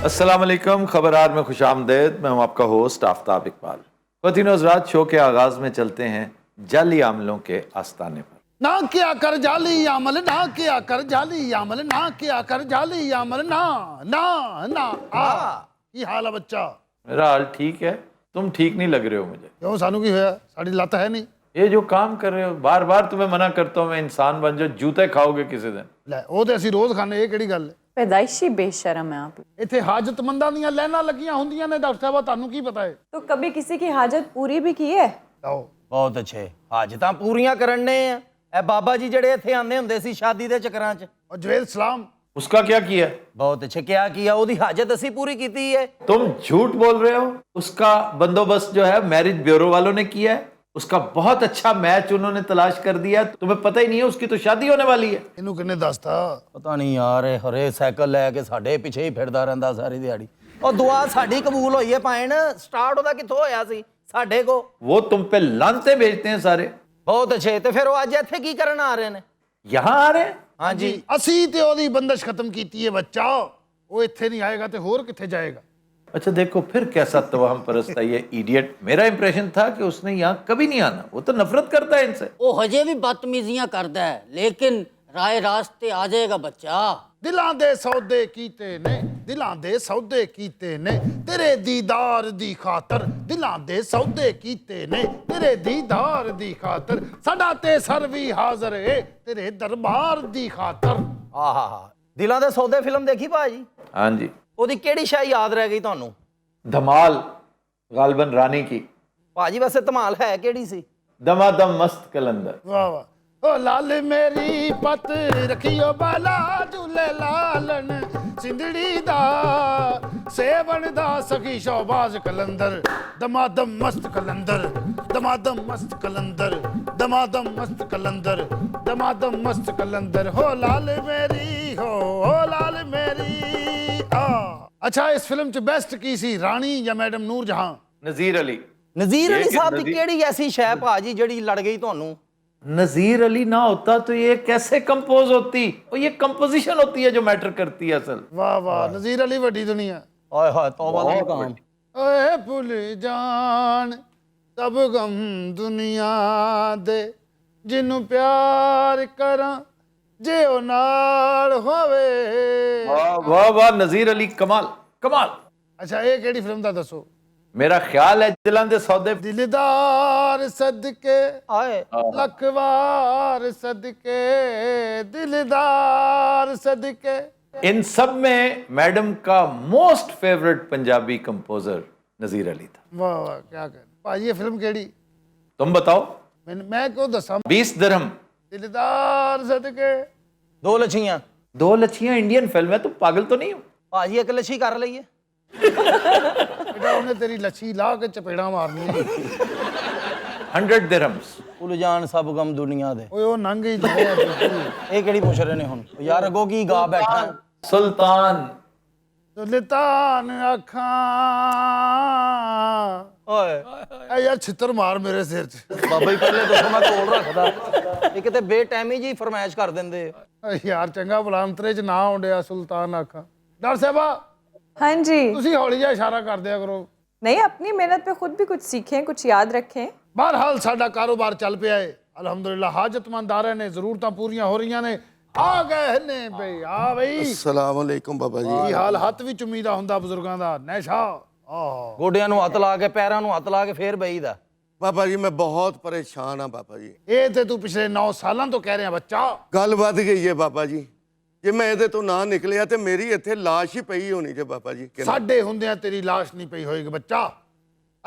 अस्सलाम वालेकुम, खबरार में खुशामदेद। मैं हूं आपका होस्ट आफ्ताब इकबाल। ख़वातीन और हज़रात, शो के आगाज़ में चलते हैं जाली आमलों के आस्ताने पर। ना किया कर जाली अमल, ना किया कर जाली अमल, ना किया कर जाली अमल, ना ना ना की हाल है बच्चा? मेरा हाल ठीक है, तुम ठीक नहीं लग रहे हो मुझे। क्यों सानू की होया? साड़ी लत है नहीं? ये जो काम कर रहे हो, बार बार तुम्हें मना करता हूँ मैं, इंसान बन जाओ, जूते खाओगे किसी दिन। ਲੈ ਉਹ ਤੇ ਅਸੀਂ ਰੋਜ਼ ਖਾਣੇ, ਇਹ ਕਿਹੜੀ ਗੱਲ ਹੈ? पैदाइशी बेशरम है आप। ਇੱਥੇ ਹਾਜਤਮੰਦਾਂ ਦੀਆਂ ਲਾਈਨਾਂ ਲੱਗੀਆਂ ਹੁੰਦੀਆਂ ਨੇ ਡਾਕਟਰ ਸਾਹਿਬ, ਤੁਹਾਨੂੰ ਕੀ ਪਤਾ ਹੈ? तो कभी किसी की हाजत पूरी भी की है? ਲਓ ਬਹੁਤ ਅੱਛੇ ਹਾਜਤਾਂ ਪੂਰੀਆਂ ਕਰਨ ਨੇ ਆ ਇਹ ਬਾਬਾ ਜੀ ਜਿਹੜੇ ਇੱਥੇ ਆਂਦੇ ਹੁੰਦੇ ਸੀ ਸ਼ਾਦੀ ਦੇ ਚੱਕਰਾਂ 'ਚ। और जवेद सलाम, उसका क्या किया? ਬਹੁਤ ਅੱਛੇ ਕਿਆ ਕੀਆ ਉਹਦੀ ਹਾਜਤ ਅਸੀਂ ਪੂਰੀ ਕੀਤੀ ਹੈ। तुम झूठ बोल रहे हो। उसका बंदोबस्त जो है मैरिज ब्यूरो वालों ने किया है। उसका बहुत अच्छा मैच उन्होंने तलाश कर दिया। तुम्हें पता ही नहीं है उसकी तो शादी होने वाली है। ਇਹਨੂੰ ਕਿੰਨੇ ਦੱਸਤਾ? ਪਤਾ ਨਹੀਂ ਯਾਰ ਇਹ ਹਰੇ ਸਾਈਕਲ ਲੈ ਕੇ ਸਾਡੇ ਪਿੱਛੇ ਹੀ ਫਿਰਦਾ ਰਹਿੰਦਾ ਸਾਰੀ ਦਿਹਾੜੀ। ਉਹ ਦੁਆ ਸਾਡੀ ਕਬੂਲ ਹੋਈ ਹੈ ਭਾਣ, ਸਟਾਰਟ ਉਹਦਾ ਕਿੱਥੋਂ ਹੋਇਆ ਸੀ? ਸਾਡੇ ਕੋ। वो तुम पे लानते भेजते हैं सारे। ਬਹੁਤ ਅੱਛੇ ਤੇ ਫਿਰ ਉਹ ਅੱਜ ਇੱਥੇ ਕੀ ਕਰਨ ਆ ਰਹੇ ਨੇ? यहाँ आ रहे हैं। ਹਾਂਜੀ ਅਸੀਂ ਤੇ ਉਹਦੀ ਬੰਦਸ਼ ਖਤਮ ਕੀਤੀ ਹੈ ਬੱਚਾ। ਉਹ ਇੱਥੇ ਨਹੀਂ ਆਏਗਾ ਤੇ ਹੋਰ ਕਿੱਥੇ ਜਾਏਗਾ? अच्छा देखो फिर कैसा तवहम परस्त है ये इडियट। मेरा इंप्रेशन था कि उसने यहाँ कभी नहीं आना। वो तो नफरत करता है इनसे। ਉਹ ਹਜੇ ਵੀ ਬਦਤਮੀਜ਼ੀਆਂ ਕਰਦਾ ਹੈ, ਲੇਕਿਨ ਰਾਏ ਰਾਸਤੇ ਆ ਜਾਏਗਾ ਬੱਚਾ। ਦਿਲਾਂ ਦੇ ਸੌਦੇ ਕੀਤੇ ਨੇ, ਦਿਲਾਂ ਦੇ ਸੌਦੇ ਕੀਤੇ ਨੇ ਤੇਰੇ ਦੀਦਾਰ ਦੀ ਖਾਤਰ, ਦਿਲਾਂ ਦੇ ਸੌਦੇ ਕੀਤੇ ਨੇ ਤੇਰੇ ਦੀਦਾਰ ਦੀ ਖਾਤਰ, ਸਾਡਾ ਤੇ ਸਰ ਵੀ ਹਾਜ਼ਰ ਏ ਤੇਰੇ ਦਰਬਾਰ ਦੀ ਖਾਤਰ। ਆਹਾ ਦਿਲਾਂ ਦੇ ਸੌਦੇ ਫਿਲਮ ਦੇਖੀ ਭਾਜੀ? हाँ जी। ਉਹਦੀ ਕਿਹੜੀ ਸ਼ੈ ਯਾਦ ਰਹਿ ਗਈ ਤੁਹਾਨੂੰ? धमाल, गालबन रानी की। ਭਾਜੀ ਵੈਸੇ ਧਮਾਲ ਹੈ ਕਿਹੜੀ ਸੀ? दमादम मस्त कलंदर। ਵਾਹ ਵਾਹ। ਓ ਲਾਲ ਮੇਰੀ ਪਤ ਰਖਿਓ ਬਾਲਾ ਝੂਲੇ ਲਾਲਣ, ਸਿੰਧੜੀ ਦਾ ਸੇਵਣ ਦਾ ਸਖੀ ਸ਼ੋਬਾਜ਼ ਕਲੰਦਰ, ਦਮਾਦਮ ਮਸਤ ਕਲੰਦਰ, ਦਮਾਦਮ ਮਸਤ ਕਲੰਦਰ, ਦਮਾਦਮ ਮਸਤ ਕਲੰਦਰ, ਦਮਾਦਮ ਮਸਤ ਕਲੰਦਰ। ਹੋ ਲਾਲ ਮੇਰੀ, ਹੋ ਲਾਲ ਮੇਰੀ। ਅੱਛਾ, ਇਸ ਫਿਲਮ ਚ ਬੈਸਟ ਕੀ ਸੀ, ਰਾਣੀ ਜਾਂ ਮੈਡਮ ਨੂਰ ਜਹਾਂ? नजीर अली। ਨਜ਼ੀਰ ਇਹ ਅਲੀ ਕਿ ਸਾਹਿਬ ਦੀ ਨਜ਼ੀਰ- ਕਿਹੜੀ ਐਸੀ ਸ਼ੈ ਭਾਜੀ ਜਿਹੜੀ ਲੜ ਗਈ ਤੁਹਾਨੂੰ? नजीर अली ना होता तो ये कैसे कंपोज होती? और ये कंपोजिशन होती है जो मैटर करती है असल। ਵਾਹ ਵਾਹ, ਨਜ਼ੀਰ ਅਲੀ ਵੱਡੀ ਦੁਨੀਆ। ਓਏ ਹੋਏ ਤੌਬਾ ਦਾ ਮਕਾਮ। ਓਏ ਭੁੱਲ ਜਾਣ ਸਭ ਗਮ ਦੁਨੀਆ ਦੇ, ਜਿਹਨੂੰ ਪਿਆਰ ਕਰਾਂ ਜੇ ਉਹ ਨਾਲ ਹੋਵੇ। वाह वाह वाह, नजीर अली कमाल कमाल। ਅੱਛਾ, ਇਹ ਕਿਹੜੀ ਫਿਲਮ ਦਾ ਦੱਸੋ? मेरा ख्याल है दिलां दे सौदे। ਦਿਲਦਾਰ ਸਦਕੇ ਆਏ ਲਖਵਾਰ ਸਦਕੇ, ਦਿਲਦਾਰ ਸਦਕੇ। इन सब में मैडम का मोस्ट फेवरेट पंजाबी कंपोजर नजीर अली था। ਵਾਹ ਵਾਹ, ਕਿਆ ਕਰ ਭਾਜੀ, ਇਹ ਫਿਲਮ ਕਿਹੜੀ? तुम बताओ। ਮੈਂ ਕਿਉਂ ਦੱਸਾਂ? 20 दिरहम। ਦਿਲਦਾਰ ਸਦਕੇ। ਦੋ ਲੱਛੀਆਂ। दो लच्छियां इंडियन फिल्म है, तुम पागल तो नहीं हो? ਭਾਜੀ ਇੱਕ ਲੱਛੀ ਕਰ ਲਈਏ। ਬੇਟਾ, ਉਹਨੇ ਤੇਰੀ ਲੱਛੀ ਲਾ ਕੇ ਚਪੇੜਾਂ ਮਾਰਨੀਆਂ। 100 दिरहम्स। ਭੁੱਲ ਜਾਣ ਸਭ ਗਮ ਦੁਨੀਆ ਦੇ। ਓਏ ਉਹ ਨੰਗ ਹੀ ਜਾਏ। ਇਹ ਕਿਹੜੀ ਪੁੱਛ ਰਹੇ ਨੇ ਹੁਣ? ਯਾਰ ਅੱਗੋਂ ਕੀ ਗਾ ਬੈਠਾ? सुल्तान। ਸੁਲਤਾਨ ਅੱਖਾਂ। ਓਏ ਐ ਯਾਰ ਛਿੱਤਰ ਮਾਰ ਮੇਰੇ ਸਿਰ 'ਚ। ਬਾਬਾ ਜੀ ਪਹਿਲੇ ਦੱਸੋ ਮੈਂ ਕੋਲ ਰੱਖਦਾ। ਇਹ ਕਿਤੇ ਬੇਟਾਈਮੀ ਜੀ ਫਰਮਾਇਸ਼ ਕਰ ਦਿੰਦੇ। ਓਏ ਯਾਰ ਚੰਗਾ ਬੁਲਾਂਤਰੇ 'ਚ ਨਾ ਆਉਂਦਿਆ ਸੁਲਤਾਨ ਅੱਖਾਂ। ਡਾਕਟਰ ਸਾਹਿਬਾ, हाँ जी। ਤੁਸੀਂ ਹੌਲੀ ਜਿਹਾ ਇਸ਼ਾਰਾ ਕਰ ਦਿਆ ਕਰੋ। नहीं, अपनी मेहनत पे खुद भी कुछ सीखें, कुछ याद रखें। ਬਹਰਹਾਲ ਸਾਡਾ ਕਾਰੋਬਾਰ ਚੱਲ ਪਿਆ ਏ ਅਲਹਮਦੁਲਿਲਾ। ਹਾਜਤਮੰਦ ਆ ਰਹੇ ਨੇ, ਜ਼ਰੂਰਤਾਂ ਪੂਰੀਆਂ ਹੋ ਰਹੀਆਂ ਨੇ। ਆ ਗਏ ਨੇ ਬਈ, ਆ ਬਈ। अस्सलाम वालेकुम बाबा जी। ਕੀ ਹਾਲ? ਹੱਥ ਵੀ ਚੁੰਮੀਦਾ ਹੁੰਦਾ ਬਜ਼ੁਰਗਾਂ ਦਾ। ਨੈਸ਼ਾ ਆਹ ਗੋਡਿਆਂ ਨੂੰ ਹੱਥ ਲਾ ਕੇ ਪੈਰਾਂ ਨੂੰ ਹੱਥ ਲਾ ਕੇ ਫੇਰ ਬਈਦਾ। बाबा जी मैं बहुत परेशान हाँ बाबा जी। ਇਹ ਤੇ ਤੂੰ ਪਿਛਲੇ 9 ਸਾਲਾਂ ਤੋਂ ਕਹਿ ਰਿਹਾ ਬੱਚਾ। गल वध गई है बाबा जी। ਜੇ ਮੈਂ ਇਹਦੇ ਤੋਂ ਨਾ ਨਿਕਲਿਆ ਤੇ ਮੇਰੀ ਇੱਥੇ ਲਾਸ਼ ਹੀ ਪਈ ਹੋਣੀ ਜੇ ਬਾਬਾ ਜੀ। ਸਾਡੇ ਹੁੰਦਿਆਂ ਤੇਰੀ ਲਾਸ਼ ਨਹੀਂ ਪਈ ਹੋਏਗੀ ਬੱਚਾ।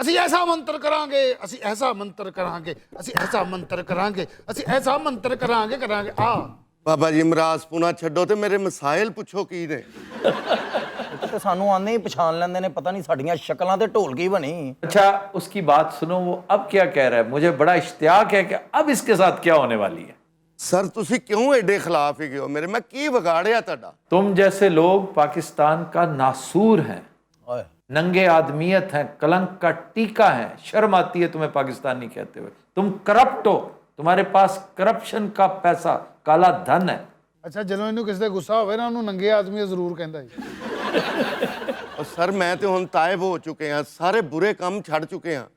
ਅਸੀਂ ਐਸਾ ਮੰਤਰ ਕਰਾਂਗੇ, ਅਸੀਂ ਐਸਾ ਮੰਤਰ ਕਰਾਂਗੇ, ਅਸੀਂ ਐਸਾ ਮੰਤਰ ਕਰਾਂਗੇ, ਅਸੀਂ ਐਸਾ ਮੰਤਰ ਕਰਾਂਗੇ ਕਰਾਂਗੇ। ਆ ਬਾਬਾ ਜੀ ਮਰਾਜ਼ ਪੁਣਾ ਛੱਡੋ ਤੇ ਮੇਰੇ ਮਸਾਇਲ ਪੁੱਛੋ ਕੀ ਨੇ। ਤੇ ਸਾਨੂੰ ਆਨੇ ਹੀ ਪਛਾਣ ਲੈਂਦੇ ਨੇ, ਪਤਾ ਨਹੀਂ ਸਾਡੀਆਂ ਸ਼ਕਲਾਂ ਤੇ ਢੋਲਕੀ ਬਣੀ। अच्छा उसकी बात सुनो, वो अब क्या कह रहा है? मुझे बड़ा इश्तियाक है कि अब इसके साथ क्या होने वाली है। ਸਰ ਤੁਸੀਂ ਕਿਉਂ ਐਡੇ ਖਿਲਾਫ ਹੀ ਹੋ ਮੇਰੇ? ਮੈਂ ਕੀ ਵਿਗਾੜਿਆ ਤੁਹਾਡਾ? तुम जैसे लोग पाकिस्तान का नासूर हैं, ਓਏ नंगे आदमियत हैं, कलंक का टीका है। शर्म आती है तुम्हें पाकिस्तानी कहते हुए। तुम करप्ट हो, तुम्हारे पास करप्शन का पैसा, काला धन है। ਅੱਛਾ, ਜਦੋਂ ਇਹਨੂੰ ਕਿਸੇ ਤੇ ਗੁੱਸਾ ਹੋਵੇ ਨਾ, ਉਹਨੂੰ ਨੰਗੇ ਆਦਮੀ ਜ਼ਰੂਰ ਕਹਿੰਦਾ ਜੀ। ਉਹ ਸਰ ਮੈਂ ਤੇ ਹੁਣ ਤਾਇਬ ਹੋ ਚੁੱਕੇ ਆ, ਸਾਰੇ ਬੁਰੇ ਕੰਮ ਛੱਡ ਚੁੱਕੇ ਆ।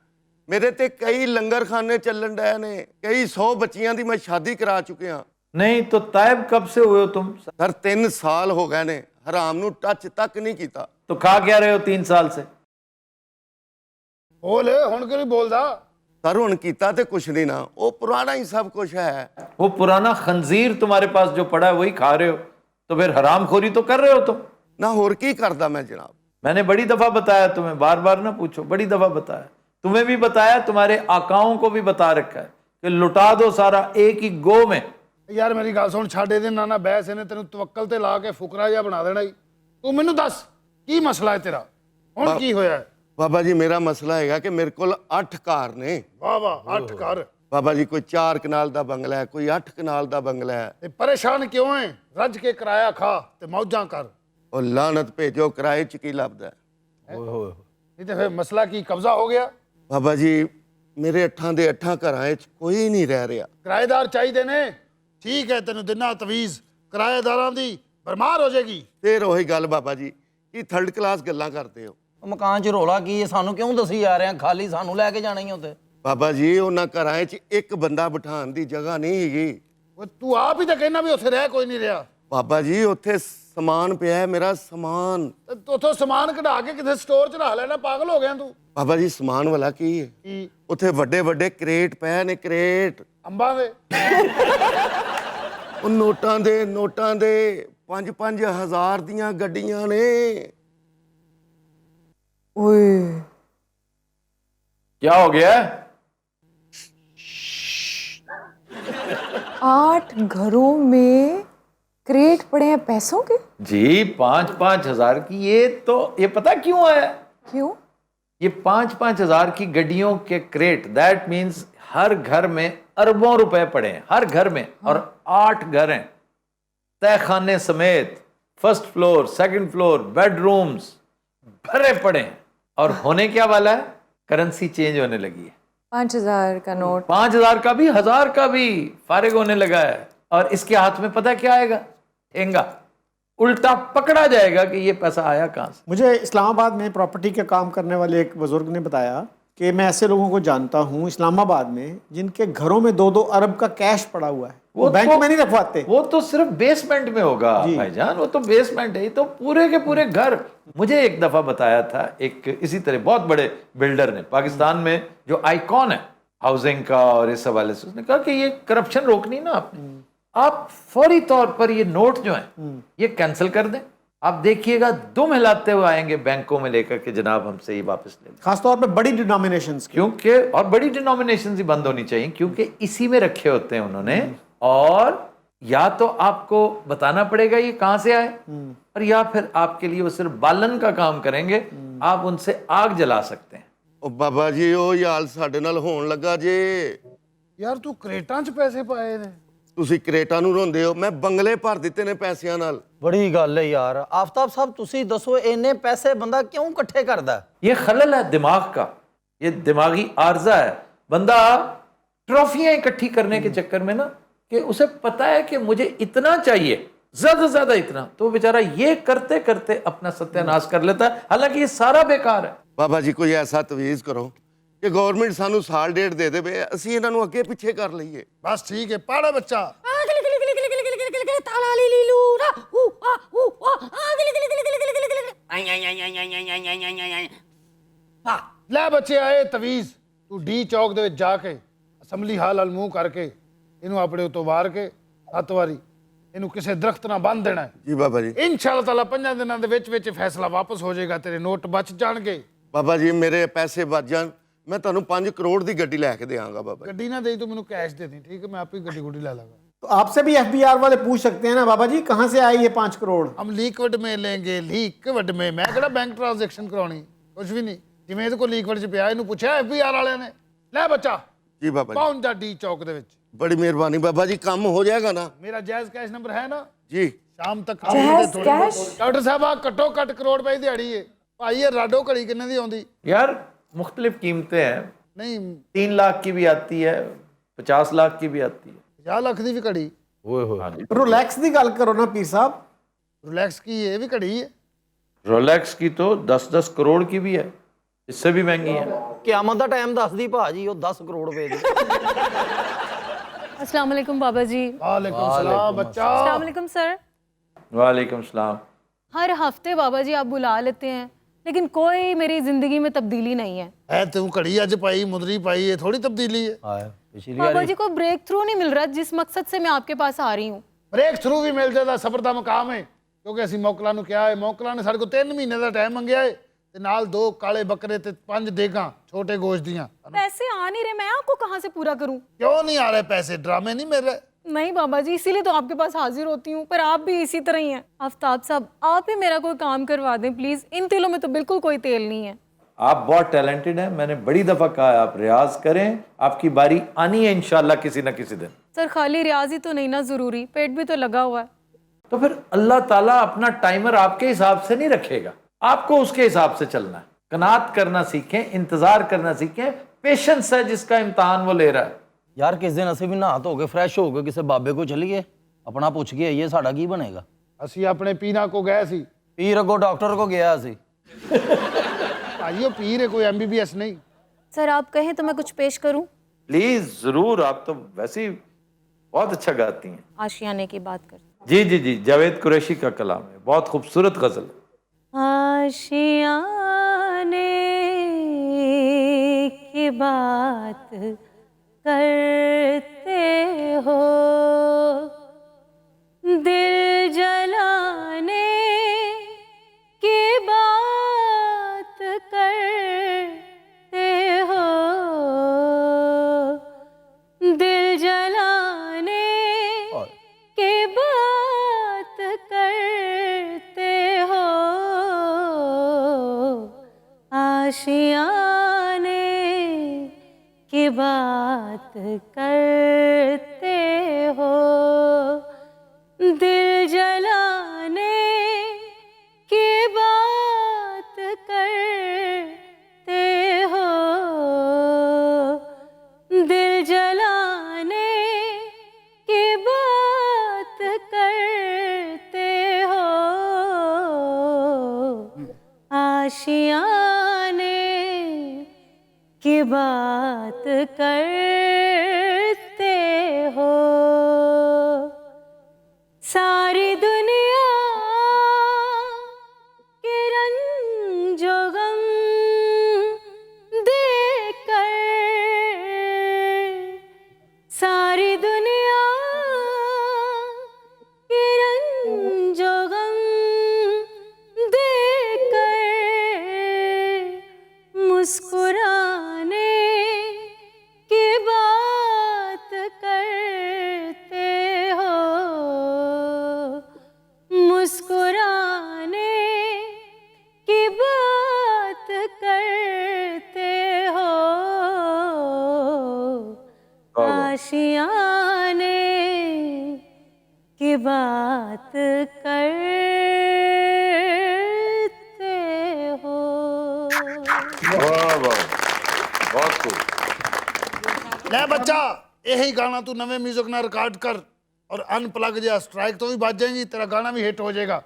ਮੇਰੇ ਤੇ ਕਈ ਲੰਗਰਖਾਨੇ ਚੱਲਣ ਡਏ ਨੇ, ਕਈ 100 ਬੱਚੀਆਂ ਦੀ ਮੈਂ ਸ਼ਾਦੀ ਕਰਾ ਚੁੱਕਿਆ। नहीं तो तायब कब से हुए हो तुम? ਸਰ 3 ਸਾਲ ਹੋ ਗਏ ਨੇ, ਹਰਾਮ ਨੂੰ ਟੱਚ ਤੱਕ ਨਹੀਂ ਕੀਤਾ। तो खा क्या रहे हो 3 साल से? ਬੋਲ ਹੁਣ ਕਿਉਂ ਨਹੀਂ ਬੋਲਦਾ? ਸਰ ਹੁਣ ਕੀਤਾ ਤੇ ਕੁਛ ਨਹੀਂ ਨਾ, ਉਹ ਪੁਰਾਣਾ ਹੀ ਸਭ ਕੁਝ ਹੈ। वो पुराना खंजीर तुम्हारे पास जो पड़ा है वही खा रहे हो, तो फिर हरामखोरी तो कर रहे हो तुम। ਨਾ ਹੋਰ ਕੀ ਕਰਦਾ मैं जनाब। मैंने बड़ी दफा बताया तुम्हें, बार बार ना पूछो, बड़ी दफा बताया, तुम्हें भी बताया, तुम्हारे आकाओं को भी बता रखा है कि लुटा दो सारा एक ही गो में। ਯਾਰ ਮੇਰੀ ਗੱਲ ਸੁਣ, ਛੱਡ ਇਹਦੇ ਨਾਲ ਨਾ ਬਹਿਸ, ਇਹਨੇ ਤੈਨੂੰ ਤਵੱਕਲ ਤੇ ਲਾ ਕੇ ਫੁਕਰਾ ਜਿਹਾ ਬਣਾ ਦੇਣਾ ਈ। ਤੂੰ ਮੈਨੂੰ ਦੱਸ ਕੀ ਮਸਲਾ ਹੈ ਤੇਰਾ, ਹੁਣ ਕੀ ਹੋਇਆ ਹੈ? ਬਾਬਾ ਜੀ ਮੇਰਾ ਮਸਲਾ ਹੈਗਾ ਕਿ ਮੇਰੇ ਕੋਲ 8 ਘਰ ਨੇ। ਵਾਹ ਵਾਹ, 8 ਘਰ। ਬਾਬਾ ਜੀ ਕੋਈ 4 ਕਨਾਲ ਦਾ ਬੰਗਲਾ ਹੈ, ਕੋਈ 8 ਕਨਾਲ ਦਾ ਬੰਗਲਾ ਹੈ। ਤੇ ਪਰੇਸ਼ਾਨ ਕਿਉਂ ਹੈ? ਰੱਜ ਕੇ ਕਿਰਾਇਆ ਖਾ ਤੇ ਮੌਜਾਂ ਕਰ। ਉਹ ਲਾਨਤ ਭੇਜੋ, ਕਿਰਾਏ ਚ ਕੀ ਲੱਭਦਾ ਹੈ? ਨਹੀਂ ਤੇ ਫਿਰ ਮਸਲਾ ਕੀ, ਕਬਜ਼ਾ ਹੋ ਗਿਆ? ਬਾਬਾ ਜੀ ਮੇਰੇ 8 ਦੇ 8 ਘਰਾਂ 'ਚ ਕੋਈ ਨਹੀਂ ਰਹਿ ਰਿਹਾ। ਕਿਰਾਏਦਾਰ ਚਾਹੀਦੇ ਨੇ। ਠੀਕ ਹੈ, ਤੈਨੂੰ ਦਿਨਾ ਤਵੀਜ਼, ਕਿਰਾਏਦਾਰਾਂ ਦੀ ਭਰਮਾਰ ਹੋ ਜਾਏਗੀ। ਫੇਰ ਉਹੀ ਗੱਲ ਬਾਬਾ ਜੀ, ਕੀ 3rd ਕਲਾਸ ਗੱਲਾਂ ਕਰਦੇ ਹੋ? ਉਹ ਮਕਾਨ 'ਚ ਰੋਲਾ ਕੀ ਹੈ? ਸਾਨੂੰ ਕਿਉਂ ਦੱਸੀ ਜਾ ਰਹੇ ਆ? ਖਾਲੀ ਸਾਨੂੰ ਲੈ ਕੇ ਜਾਣਾ ਹੀ ਉੱਥੇ। ਬਾਬਾ ਜੀ ਉਹਨਾਂ ਘਰਾਂ 'ਚ ਇੱਕ ਬੰਦਾ ਬਿਠਾਉਣ ਦੀ ਜਗ੍ਹਾ ਨਹੀਂ ਹੈਗੀ। ਉਹ ਤੂੰ ਆਪ ਹੀ ਤਾਂ ਕਹਿਣਾ ਵੀ ਉੱਥੇ ਰਹਿ ਕੋਈ ਨਹੀਂ ਰਿਹਾ। ਬਾਬਾ ਜੀ ਉੱਥੇ ਸਮਾਨ ਪਿਆ ਹੈ, ਮੇਰਾ ਸਮਾਨ। ਤੇ ਉੱਥੋਂ ਸਮਾਨ ਕਢਾ ਕੇ ਕਿਤੇ ਸਟੋਰ 'ਚ ਰੱਖ ਲੈਣਾ, ਪਾਗਲ ਹੋ ਗਿਆ ਤੂੰ। ਬਾਬਾ ਜੀ ਸਮਾਨ ਵਾਲਾ ਕੀ ਹੈ? ਕੀ? ਉੱਥੇ ਵੱਡੇ ਵੱਡੇ ਕਰੇਟ ਪਏ ਨੇ, ਕਰੇਟ। ਅੰਬਾਂ ਦੇ? ਉਹ ਨੋਟਾਂ ਦੇ 5-5 ਹਜ਼ਾਰ ਦੀਆਂ ਗੱਡੀਆਂ ਨੇ। ओए, क्या हो गया? 8 घरों में क्रेट पड़े हैं पैसों के। जी 5-5 हजार की, ये पता क्यों है? क्यों? ये 5-5 हजार की गड्डियों के क्रेट, दैट मीन्स हर घर में अरबों रुपए पड़े हैं, हर घर में। और 8 घर हैं, तहखाने समेत, 1st floor 2nd floor, bedrooms भरे पड़े हैं। और होने क्या वाला है? करेंसी चेंज होने लगी है। 5000 का नोट, 5000 का भी, 1000 का भी फारिग होने लगा है। और इसके हाथ में पता क्या आएगा? ठेंगा। उल्टा पकड़ा जाएगा कि ये पैसा आया कहाँ से। मुझे इस्लामाबाद में प्रॉपर्टी का काम करने वाले एक बुजुर्ग ने बताया कि मैं ऐसे लोगों को जानता हूँ इस्लामाबाद में जिनके घरों में 2-2 अरब का कैश पड़ा हुआ है, वो बैंक में नहीं रखवाते। वो तो सिर्फ बेसमेंट में होगा भाईजान, वो तो बेसमेंट है। ये तो पूरे के पूरे घर। मुझे एक दफा बताया था एक इसी तरह बहुत बड़े बिल्डर ने, पाकिस्तान में जो आइकॉन है हाउसिंग का और इस हवाले से, उसने कहा कि ये करप्शन रोकनी ना आपने, आप फौरी तौर पर ये नोट जो है ये कैंसिल कर दें। आप देखिएगा दुम हिलाते हुए आएंगे बैंकों में लेकर के, जनाब हमसे ये वापस ले लें। खासतौर पे बड़ी डिनोमिनेशंस की। क्योंकि और बड़ी डिनोमिनेशन ही बंद होनी चाहिए, क्योंकि इसी में रखे होते हैं उन्होंने। और या तो आपको बताना पड़ेगा ये कहां से आए, और या फिर आपके लिए वो सिर्फ बालन का काम करेंगे, आप उनसे आग जला सकते हैं। ਉਹ ਬਾਬਾ ਜੀ ਉਹ ਹਾਲ ਸਾਡੇ ਨਾਲ ਹੋਣ ਲੱਗਾ ਜੇ। ਯਾਰ ਤੂੰ ਕਰੇਟਾਂ 'ਚ ਪੈਸੇ ਪਾਏ ਨੇ? ਤੁਸੀਂ ਕਰੇਟਾਂ ਨੂੰ ਰੋਂਦੇ ਹੋ, ਮੈਂ ਬੰਗਲੇ ਭਰ ਦਿੱਤੇ ਨੇ ਪੈਸਿਆਂ ਨਾਲ। ਬੜੀ ਗੱਲ ਹੈ ਯਾਰ। ਆਫਤਾਬ ਸਾਹਿਬ ਤੁਸੀਂ ਦੱਸੋ ਇੰਨੇ ਪੈਸੇ ਬੰਦਾ ਕਿਉਂ ਇਕੱਠੇ ਕਰਦਾ? ये खलल है दिमाग का, ये दिमागी आर्जा है। बंदा ट्रॉफियां इकट्ठी करने के चक्कर में ना, कि उसे पता है कि मुझे इतना चाहिए, ज्यादा से ज्यादा इतना, तो बेचारा ये करते करते अपना सत्यानाश कर लेता है। हालांकि ये सारा बेकार है। ਬਾਬਾ ਜੀ ਕੋਈ ਐਸਾ ਤਵੀਜ਼ ਕਰੋ ਕਿ ਗਵਰਨਮੈਂਟ ਸਾਨੂੰ ਸਾਲ ਡੇਢ ਦੇ ਦੇਵੇ, ਅਸੀਂ ਇਹਨਾਂ ਨੂੰ ਅੱਗੇ ਪਿੱਛੇ ਕਰ ਲਈਏ। ਬਸ ਠੀਕ ਹੈ, ਪੜ੍ਹ ਬੱਚਾ। ਲੈ ਬੱਚੇ ਆਏ ਤਵੀਜ਼। ਤੂੰ ਡੀ ਚੌਕ ਦੇ ਵਿੱਚ ਜਾ ਕੇ ਅਸੈਂਬਲੀ ਹਾਲ ਵੱਲ ਮੂੰਹ ਕਰਕੇ ਇਹਨੂੰ ਆਪਣੇ ਉੱਤੋਂ ਵਾਰ ਕੇ 7 ਵਾਰੀ ਇਹਨੂੰ ਕਿਸੇ ਦਰਖਤ ਨਾਲ ਬੰਨ੍ਹ ਦੇਣਾ ਹੈ। ਜੀ ਬਾਬਾ ਜੀ। ਇਨਸ਼ਾਅੱਲਾ ਤਾਲਾ 5 ਦਿਨਾਂ ਦੇ ਵਿੱਚ ਫੈਸਲਾ ਵਾਪਸ ਹੋ ਜਾਏਗਾ, ਤੇਰੇ ਨੋਟ ਬਚ ਜਾਣਗੇ। ਬਾਬਾ ਜੀ ਮੇਰੇ ਪੈਸੇ ਬਚ ਜਾਣ, ਮੈਂ ਤੁਹਾਨੂੰ 5 ਕਰੋੜ ਦੀ ਗੱਡੀ ਲੈ ਕੇ ਦੇਵਾਂਗਾ ਬਾਬਾ ਜੀ। ਗੱਡੀ ਨਾ ਦੇਈ, ਤੂੰ ਮੈਨੂੰ ਕੈਸ਼ ਦੇ ਦੇ, ठीक है? मैं आपकी गड्डी गुड्डी ला लाऊंगा। तो आपसे भी FBI वाले पूछ सकते हैं ना बाबा जी कहाँ से आए ये 5 करोड़? हम लीकवड में लेंगे, लीकवड में। मैं ਕਿਹੜਾ ਬੈਂਕ ਟ੍ਰਾਂਜੈਕਸ਼ਨ ਕਰਾਉਣੀ, ਕੁਝ ਵੀ ਨਹੀਂ। ਜਿਵੇਂ ਇਹਦੇ ਕੋਲ ਲੀਕਵਡ 'ਚ ਪਿਆ, ਇਹਨੂੰ ਪੁੱਛਿਆ FBI ਵਾਲਿਆਂ ਨੇ। ਲੈ ਬੱਚਾ ਜੀ ਬਾਬਾ ਜੀ। ਪਹੁੰਚ ਜਾ ਡੀ ਚੌਕ ਦੇ ਵਿੱਚ। ਬੜੀ ਮਿਹਰਬਾਨੀ ਬਾਬਾ ਜੀ, ਕੰਮ ਹੋ ਜਾਏਗਾ ਨਾ? ਮੇਰਾ ਜਾਇਜ਼ ਕੈਸ਼ ਨੰਬਰ ਹੈ ਨਾ? ਜੀ। ਸ਼ਾਮ ਤੱਕ जायज कैश? ਡਾਕਟਰ ਸਾਹਿਬ ਆ ਘੱਟੋ ਘੱਟ ਕਰੋੜ ਰੁਪਏ ਦੀ ਦਿਹਾੜੀ ਹੈ ਭਾਈ। ਇਹ ਰਾਡੋ ਘੜੀ ਕਿੰਨੇ ਦੀ ਆਉਂਦੀ? यार मुख्तलिफ कीमतें हैं, ਨਹੀਂ 3 लाख की भी आती है, 50 लाख की भी आती है। 50 ਲੱਖ ਦੀ ਵੀ ਘੜੀ? रोलैक्स की गल करो ना पीर साहब। ਰਿਲੈਕਸ ਕੀ ਹੈ, ਇਹ ਵੀ ਘੜੀ ਹੈ। रोलेक्स की तो 10-10 करोड़ की भी है, इससे भी महंगी है। ਕਿਆਮਤ ਦਾ ਟਾਈਮ ਦੱਸਦੀ ਭਾਜੀ ਉਹ 10 ਕਰੋੜ ਰੁਪਏ ਦੀ अस्सलाम वालेकुम बाबा जी। वालेकुम सलाम बच्चा। अस्सलाम वालेकुम सर। वालेकुम सलाम। हर हफ्ते बाबा जी आप बुला लेते हैं लेकिन कोई मेरी जिंदगी में तब्दीली नहीं है। है तू घड़ी अज पाई मुंदरी पाई ये थोड़ी तब्दीली है। ਆਇਆ ਪਿਛਲੀ बाबा ਵਾਰੀ जी को ब्रेक थ्रू नहीं मिल रहा जिस मकसद से मैं आपके पास आ रही हूँ। ब्रेक थ्रू भी मिल जाता सबर का मुकाम है क्योंकि ਅਸੀਂ ਮੌਕਲਾਂ ਨੂੰ ਕਿਹਾ ਹੈ ਮੌਕਲਾਂ ਨੇ ਸਾਡੇ ਕੋਲ 3 ਮਹੀਨੇ ਦਾ ਟਾਈਮ ਮੰਗਿਆ ਹੈ ਤੇ ਨਾਲ 2 ਕਾਲੇ ਬੱਕਰੇ ਤੇ 5 ਦੇਗਾਂ ਛੋਟੇ ਗੋਸ਼ਤ ਦੀਆਂ। पैसे आ नहीं रहे, मैं आपको कहाँ से पूरा करूँ? क्यों नहीं आ रहे पैसे? ड्रामे नहीं मिल रहे? नहीं बाबा जी, इसीलिए तो आपके पास हाजिर होती हूँ, पर आप भी इसी तरह ही हैं। आफ्ताब साहब आप ही मेरा कोई काम करवा दें प्लीज, इन तेलों में तो बिल्कुल कोई तेल नहीं है। आप बहुत टैलेंटेड हैं, मैंने बड़ी दफा कहा है आप रियाज करें, आपकी बारी आनी है इंशाल्लाह किसी न किसी दिन। सर खाली रियाज ही तो नहीं ना जरूरी, पेट भी तो लगा हुआ है। तो फिर अल्लाह ताला अपना टाइमर आपके हिसाब से नहीं रखेगा, आपको उसके हिसाब से चलना है। कनात करना सीखें, इंतजार करना सीखें, पेशेंस है जिसका इम्तहान वो ले रहा है। ਯਾਰ ਕਿਸ ਦਿਨ ਅਸੀਂ ਵੀ ਨਹਾ ਧੋ ਕੇ ਫਰੈਸ਼ ਹੋ ਕੇ ਕਿਸੇ ਬਾਬੇ ਕੋ ਚਲੀਏ, ਆਪਣਾ ਪੁੱਛ ਕੇ ਆਈਏ ਸਾਡਾ ਕੀ ਬਣੇਗਾ। ਅਸੀਂ ਆਪਣੇ ਪੀਰਾਂ ਕੋ ਗਏ ਸੀ। ਪੀਰ ਅੱਗੋਂ ਡਾਕਟਰ ਕੋ ਗਿਆ ਸੀ। ਭਾਈ ਉਹ ਪੀਰ ਹੈ ਕੋਈ MBBS नहीं। सर आप कहें तो मैं कुछ पेश करूं? प्लीज जरूर, आप तो वैसे ही बहुत अच्छा गाती हैं। आशियाने की बात कर। जी जी जी, जावेद कुरैशी का कलाम है, बहुत खूबसूरत गजल है। आशियाने की बात करते हो, दिल जलाने की बात करते हो, दिल जलाने की बात करते हो, आशियाने की बात करते हो, दिल जलाने की बात करते हो, दिल जलाने की बात करते हो, आशियाने की बात करते हो। सारी दुनिया के रंजो गम देखकर, सारी दुनिया के रंजो गम देखकर, मुस्कुराने की बात करते हो, मुस्कुराने की बात करते हो, आशियाने की बात करते हो। वाह वाह, बहुत खूब। ਲੈ ਬੱਚਾ ਇਹੀ ਗਾਣਾ ਤੂੰ ਨਵੇਂ 뮤직 ਨਾਲ ਰਿਕਾਰਡ ਕਰ ਔਰ ਅਨਪਲੱਗ ਜਿਹਾ ਸਟ੍ਰਾਈਕ ਤੋਂ ਵੀ ਬਚ ਜਾਏਗੀ, ਤੇਰਾ ਗਾਣਾ ਵੀ ਹਿੱਟ ਹੋ ਜਾਏਗਾ।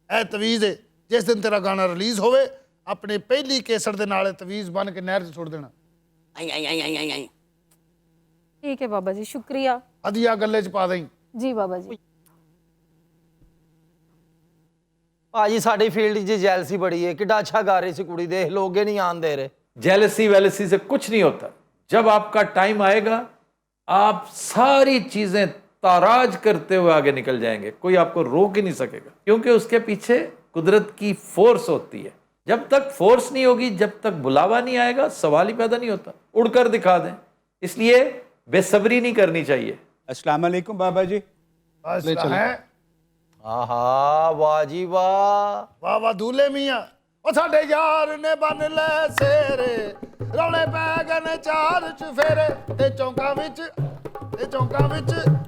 ਇਹ ਤਵੀਜ਼ ਹੈ, ਜਿਸ ਦਿਨ ਤੇਰਾ ਗਾਣਾ ਰਿਲੀਜ਼ ਹੋਵੇ ਆਪਣੇ ਪਹਿਲੀ ਕੇਸਟ ਦੇ ਨਾਲ ਇਹ ਤਵੀਜ਼ ਬਣ ਕੇ ਨਹਿਰ 'ਚ ਸੁੱਟ ਦੇਣਾ। आई आई आई आई आई आई ठीक है बाबा जी, शुक्रिया। ਅਧੀਆ ਗੱਲੇ 'ਚ ਪਾ ਦੇਈਂ। जी बाबा जी। ਭਾਜੀ ਸਾਡੀ ਫੀਲਡ 'ਚ ਜੈਲਸੀ ਬੜੀ ਹੈ, ਕਿੱਡਾ ਅੱਛਾ ਗਾ ਰਹੀ ਸੀ ਕੁੜੀ, ਦੇਖ ਲੋਗੇ ਨਹੀਂ ਆਣ ਦੇ ਰਹੇ। जेलसी वेलसी से कुछ नहीं होता, जब आपका टाइम आएगा आप सारी चीजें ताराज करते हुए आगे निकल जाएंगे, कोई आपको रोक ही नहीं सकेगा, क्योंकि उसके पीछे कुदरत की फोर्स होती है। जब तक फोर्स नहीं होगी, जब तक बुलावा नहीं आएगा, सवाल ही पैदा नहीं होता। उड़कर दिखा दें, इसलिए बेसब्री नहीं करनी चाहिए। अस्सलाम वालेकुम बाबा जी। ਬਸ ਹੈ ਆਹਾ ਵਾਹ ਜੀ ਵਾਹ। ਵਾਹ ਵਾਹ ਦੂਲੇ ਮੀਆਂ। ਉਹ ਸਾਡੇ ਯਾਰ ਨੇ ਬੰਨ ਲੈ ਸੇਰੇ, ਰੌਲੇ ਪੈ ਗਏ ਨੇ ਚਾਰ ਚੁਫੇਰੇ ਤੇ ਚੌਂਕਾਂ ਵਿੱਚ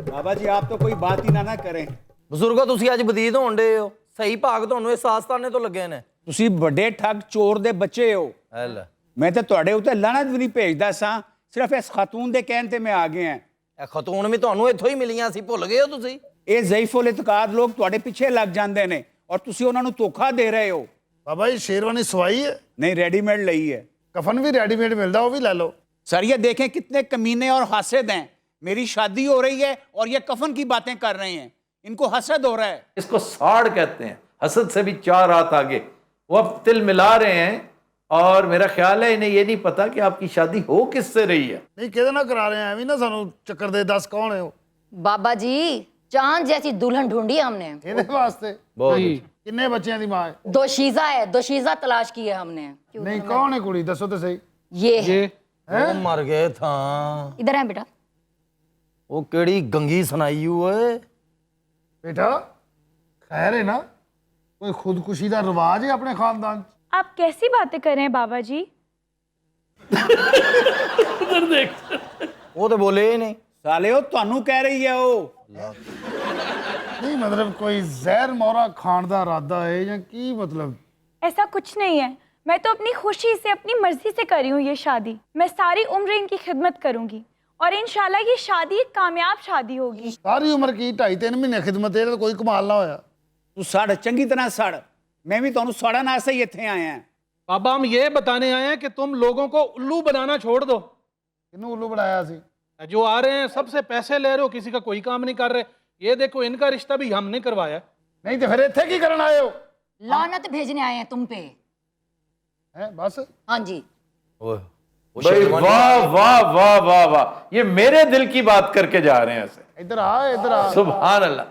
बाबा जी आप तो कोई बात ही ना करें। ਬਜ਼ੁਰਗੋ ਤੁਸੀਂ ਅੱਜ ਬਦੀਦ ਹੋਣ ਡੇ ਹੋ, ਸਹੀ ਭਾਗ ਤੁਹਾਨੂੰ ਇਸ ਆਸਤਾਨੇ ਤੋਂ ਲੱਗੇ ਨੇ। ਤੁਸੀਂ ਵੱਡੇ ਠੱਗ ਚੋਰ ਦੇ ਬੱਚੇ ਹੋ। ਹੈਲ ਮੈਂ ਤਾਂ ਤੁਹਾਡੇ ਉੱਤੇ ਲਾਨਤ ਵੀ ਨਹੀਂ ਭੇਜਦਾ ਸਾਂ, ਸਿਰਫ ਇਸ ਖਾਤੂਨ ਦੇ ਕਹਿਣ ਤੇ ਮੈਂ ਆ ਗਿਆ। ਇਹ ਖਤੂਨ ਵੀ ਤੁਹਾਨੂੰ ਇੱਥੋਂ ਹੀ ਮਿਲੀਆਂ ਸੀ, ਭੁੱਲ ਗਏ ਹੋ ਤੁਸੀਂ? ਇਹ ਜ਼ਈਫੁਲ ਇਤਕਾਦ ਲੋਕ ਤੁਹਾਡੇ ਪਿੱਛੇ ਲੱਗ ਜਾਂਦੇ ਨੇ ਔਰ ਤੁਸੀਂ ਉਹਨਾਂ ਨੂੰ ਧੋਖਾ ਦੇ ਰਹੇ ਹੋ। बाबा जी शेरवानी सवाई है, नहीं रेडीमेड ली है कफन भी रेडीमेड मिलता, वो भी ले लो। सर। ये देखें कितने कमीने और हासिद हैं। मेरी शादी हो रही है और ये कफन की बातें कर रहे हैं, इनको हसद हो रहा है। इसको साड़ कहते हैं, हसद से भी 4 हाथ आगे। वो अब तिल मिला रहे हैं और मेरा ख्याल है इन्हें ये नहीं पता कि आपकी शादी हो किससे रही है। नहीं किहदे नाल करा रहे हैं, एवं ना सानू चक्कर दे, दस कौन है वो? बाबा जी चांद जैसी दुल्हन ढूंढी हमने। ਇਹਦੇ ਵਾਸਤੇ ਕਿੰਨੇ ਬੱਚਿਆਂ ਦੀ ਮਾਂ ਹੈ? दोशीजा है, दोशीजा तलाश की है हमने। ਨਹੀਂ ਕੌਣ ਹੈ ਕੁੜੀ, ਦੱਸੋ ਤਾਂ ਸਹੀ। ये है। ਉਹ ਮਰ ਗਏ ਥਾਂ इधर है बेटा। ਉਹ ਕਿਹੜੀ ਗੰਗੀ ਸੁਣਾਈ ਓਏ बेटा खैर है ना, कोई खुदकुशी का रिवाज है अपने खानदान च? आप कैसी बातें कर रहे हैं बाबा जी? ਉਹ ਤੇ ਬੋਲੇ ਹੀ ਨਹੀਂ साले वो ਤੁਹਾਨੂੰ कह रही है वो। नहीं मतलब कोई जहर मोहरा खान का इरादा है या की मतलब? ऐसा कुछ नहीं है, मैं तो अपनी खुशी से अपनी मर्जी से कर रही हूँ ये शादी। मैं सारी उम्र इनकी खिदमत करूंगी और इंशाल्लाह ये शादी एक कामयाब शादी होगी। सारी उम्र की 2.5-3 महीने खिदमत है तो कोई कमाल ना होया। तू सड़ चंगी तरह सड़, मैं भी ਤੁਹਾਨੂੰ ਸੜਨ ਵਾਸਤੇ ਹੀ ਇੱਥੇ ਆਇਆ ਹਾਂ। बाबा हम ये बताने आए हैं कि तुम लोगों को उल्लू बनाना छोड़ दो। किन्नू उल्लू बनाया सी? जो आ रहे हैं सबसे पैसे ले रहे हो, किसी का कोई काम नहीं कर रहे। ये देखो इनका रिश्ता भी हमने करवाया। नहीं तो फिर इत्थे की करन आए हो? लानत भेजने आए हैं तुम पे। हैं बस? हाँ जी। ਓਏ भाई वाह वाह वाह वाह वाह, ये मेरे दिल की बात करके जा रहे हैं ऐसे। इधर आ, इधर आ। सुभान अल्लाह।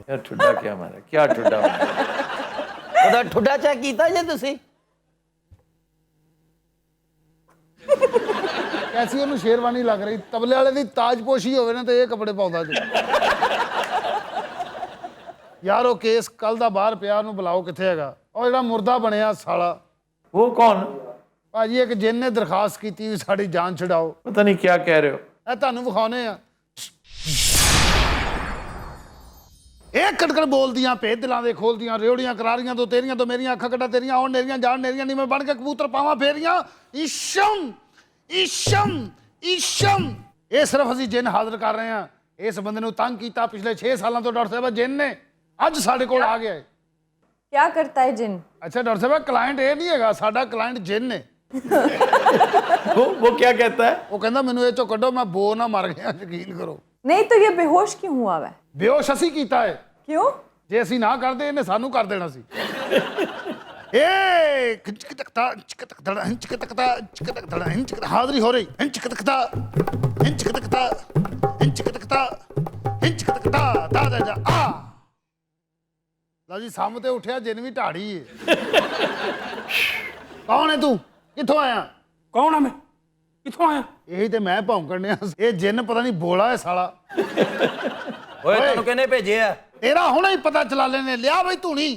यार ठुड्डा क्या मारा, क्या ठुड्डा मारा। ਉਹਦਾ ਠੁੱਡਾ ਚੈੱਕ ਕੀਤਾ ਜੇ ਤੁਸੀਂ? कैसी ਉਹਨੂੰ शेरवानी लग रही, तबले वाले दी ताजपोशी होवे ना ते ये कपड़े पाਉਂਦਾ ਜੀ। यार ਉਹ ਕੇਸ ਕੱਲ ਦਾ ਬਾਹਰ ਪਿਆ, ਉਹਨੂੰ ਬੁਲਾਓ ਕਿੱਥੇ ਹੈਗਾ? ਉਹ ਜਿਹੜਾ ਮੁਰਦਾ ਬਣਿਆ ਸਾਲਾ। वो कौन? ਭਾਜੀ ਇੱਕ ਜਿੰਨ ਨੇ ਦਰਖਾਸਤ ਕੀਤੀ ਵੀ ਸਾਡੀ ਜਾਨ ਛਡਾਓ। पता नहीं क्या कह रहे हो। ਇਹ ਤੁਹਾਨੂੰ ਵਿਖਾਉਣੇ ਆ। ਇਹ ਕੜਕੜ ਬੋਲਦੀਆਂ, ਭੇਦ ਦਿਲਾਂ ਦੇ ਖੋਲਦੀਆਂ, ਰੇੜੀਆਂ ਕਰਾਰੀਆਂ ਤੋਂ ਤੇਰੀਆਂ ਤੋਂ ਮੇਰੀਆਂ, ਅੱਖਾਂ ਕੱਟਾ ਤੇਰੀਆਂ, ਆਉਣ ਨੇਰੀਆਂ ਜਾਣ ਨੇਰੀਆਂ, ਨਹੀਂ ਮੈਂ ਬਣ ਕੇ ਕਬੂਤਰ ਪਾਵਾਂ ਫੇਰੀਆਂ। ਇਸ਼ਮ ਇਸ਼ਮ ਇਸ਼ਮ। ਇਹ ਸਿਰਫ ਅਸੀਂ ਜਿੰਨ ਹਾਜ਼ਰ ਕਰ ਰਹੇ ਹਾਂ। ਇਸ ਬੰਦੇ ਨੂੰ ਤੰਗ ਕੀਤਾ ਪਿਛਲੇ 6 ਸਾਲਾਂ ਤੋਂ ਡਾਕਟਰ ਸਾਹਿਬ ਜਿੰਨ ਨੇ, ਅੱਜ ਸਾਡੇ ਕੋਲ ਆ ਗਿਆ ਹੈ। क्या करता है जिन? ਅੱਛਾ ਡਾਕਟਰ ਸਾਹਿਬ ਕਲਾਇੰਟ ਇਹ ਨਹੀਂ ਹੈਗਾ, ਸਾਡਾ ਕਲਾਇੰਟ ਜਿੰਨ ਹੈ। वो क्या कहता है? ਉਹ ਕਹਿੰਦਾ ਮੈਨੂੰ ਇਹ ਚੋਂ ਕੱਢੋ, ਮੈਂ ਬੋ ਨਾ ਮਰ ਗਿਆ, ਯਕੀਨ ਕਰੋ। नहीं तो ये बेहोश क्यों हुआ हुआ है? ਬੇਹੋਸ਼ ਅਸੀਂ ਕੀਤਾ ਹੈ। क्यों? ਜੇ ਅਸੀਂ ਨਾ ਕਰਦੇ ਇਹਨੇ ਸਾਨੂੰ ਕਰ ਦੇਣਾ ਸੀ। ਏ ਖਿੰਚਕ ਤਕਤਾ ਚਿਕ ਤਕਦਾ ਹਿੰਚਕ ਤਕਤਾ ਚਿਕ ਤਕਦਾ ਹਿੰਚਕ ਹਾਜ਼ਰੀ ਹੋ ਰਹੀ ਹਿੰਚਕ ਤਕਤਾ ਹਿੰਚਕ ਤਕਤਾ ਹਿੰਚਕ ਤਕਤਾ ਹਿੰਚਕ ਤਕਤਾ ਦਾ ਦਾ ਜਾ ਆ ਲਓ ਜੀ ਸਾਹਮਣੇ ਤੇ ਉੱਠਿਆ ਜਿੰਨ ਵੀ ਢਾੜੀ ਏ। ਕੌਣ ਹੈ ਤੂੰ, ਕਿੱਥੋਂ ਆਇਆ? कौन है मैं, किथों आया? ਇਹੀ ਤੇ ਮੈਂ ਭੌਂਕਣਿਆ। ਇਹ ਜਿੰਨ ਪਤਾ ਨਹੀਂ ਬੋਲਾ ਹੈ ਸਾਲਾ। ਓਏ ਤੁਹਾਨੂੰ ਕਿਹਨੇ ਭੇਜਿਆ? ਤੇਰਾ ਹੁਣੇ ਹੀ ਪਤਾ ਚਲਾ ਲੈਨੇ। ਲਿਆ ਬਈ ਧੂਣੀ।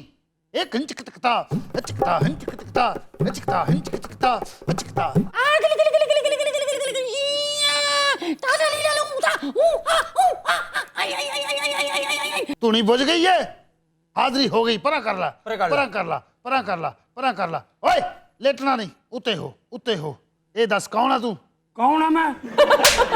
ਇਹ ਖਿੰਚਕ ਤਕਤਾ ਹਚਕਤਾ ਹਿੰਚਕ ਤਕਤਾ ਹਚਕਤਾ ਹਿੰਚਕ ਤਕਤਾ ਹਚਕਤਾ। ਧੂਣੀ ਬੁਝ ਗਈ ਏ, ਹਾਜ਼ਰੀ ਹੋ ਗਈ। ਪਰਾਂ ਕਰ ਲਾ, ਪਰਾਂ ਕਰ ਲਾ, ਪਰਾਂ ਕਰ ਲਾ, ਪਰਾਂ ਕਰ ਲਾ। ਓਏ ਲੇਟਣਾ ਨਹੀਂ, ਉੱਤੇ ਹੋ, ਉੱਤੇ ਹੋ। ਇਹ ਦੱਸ ਕੌਣ ਆ ਤੂੰ? कौन है मैं?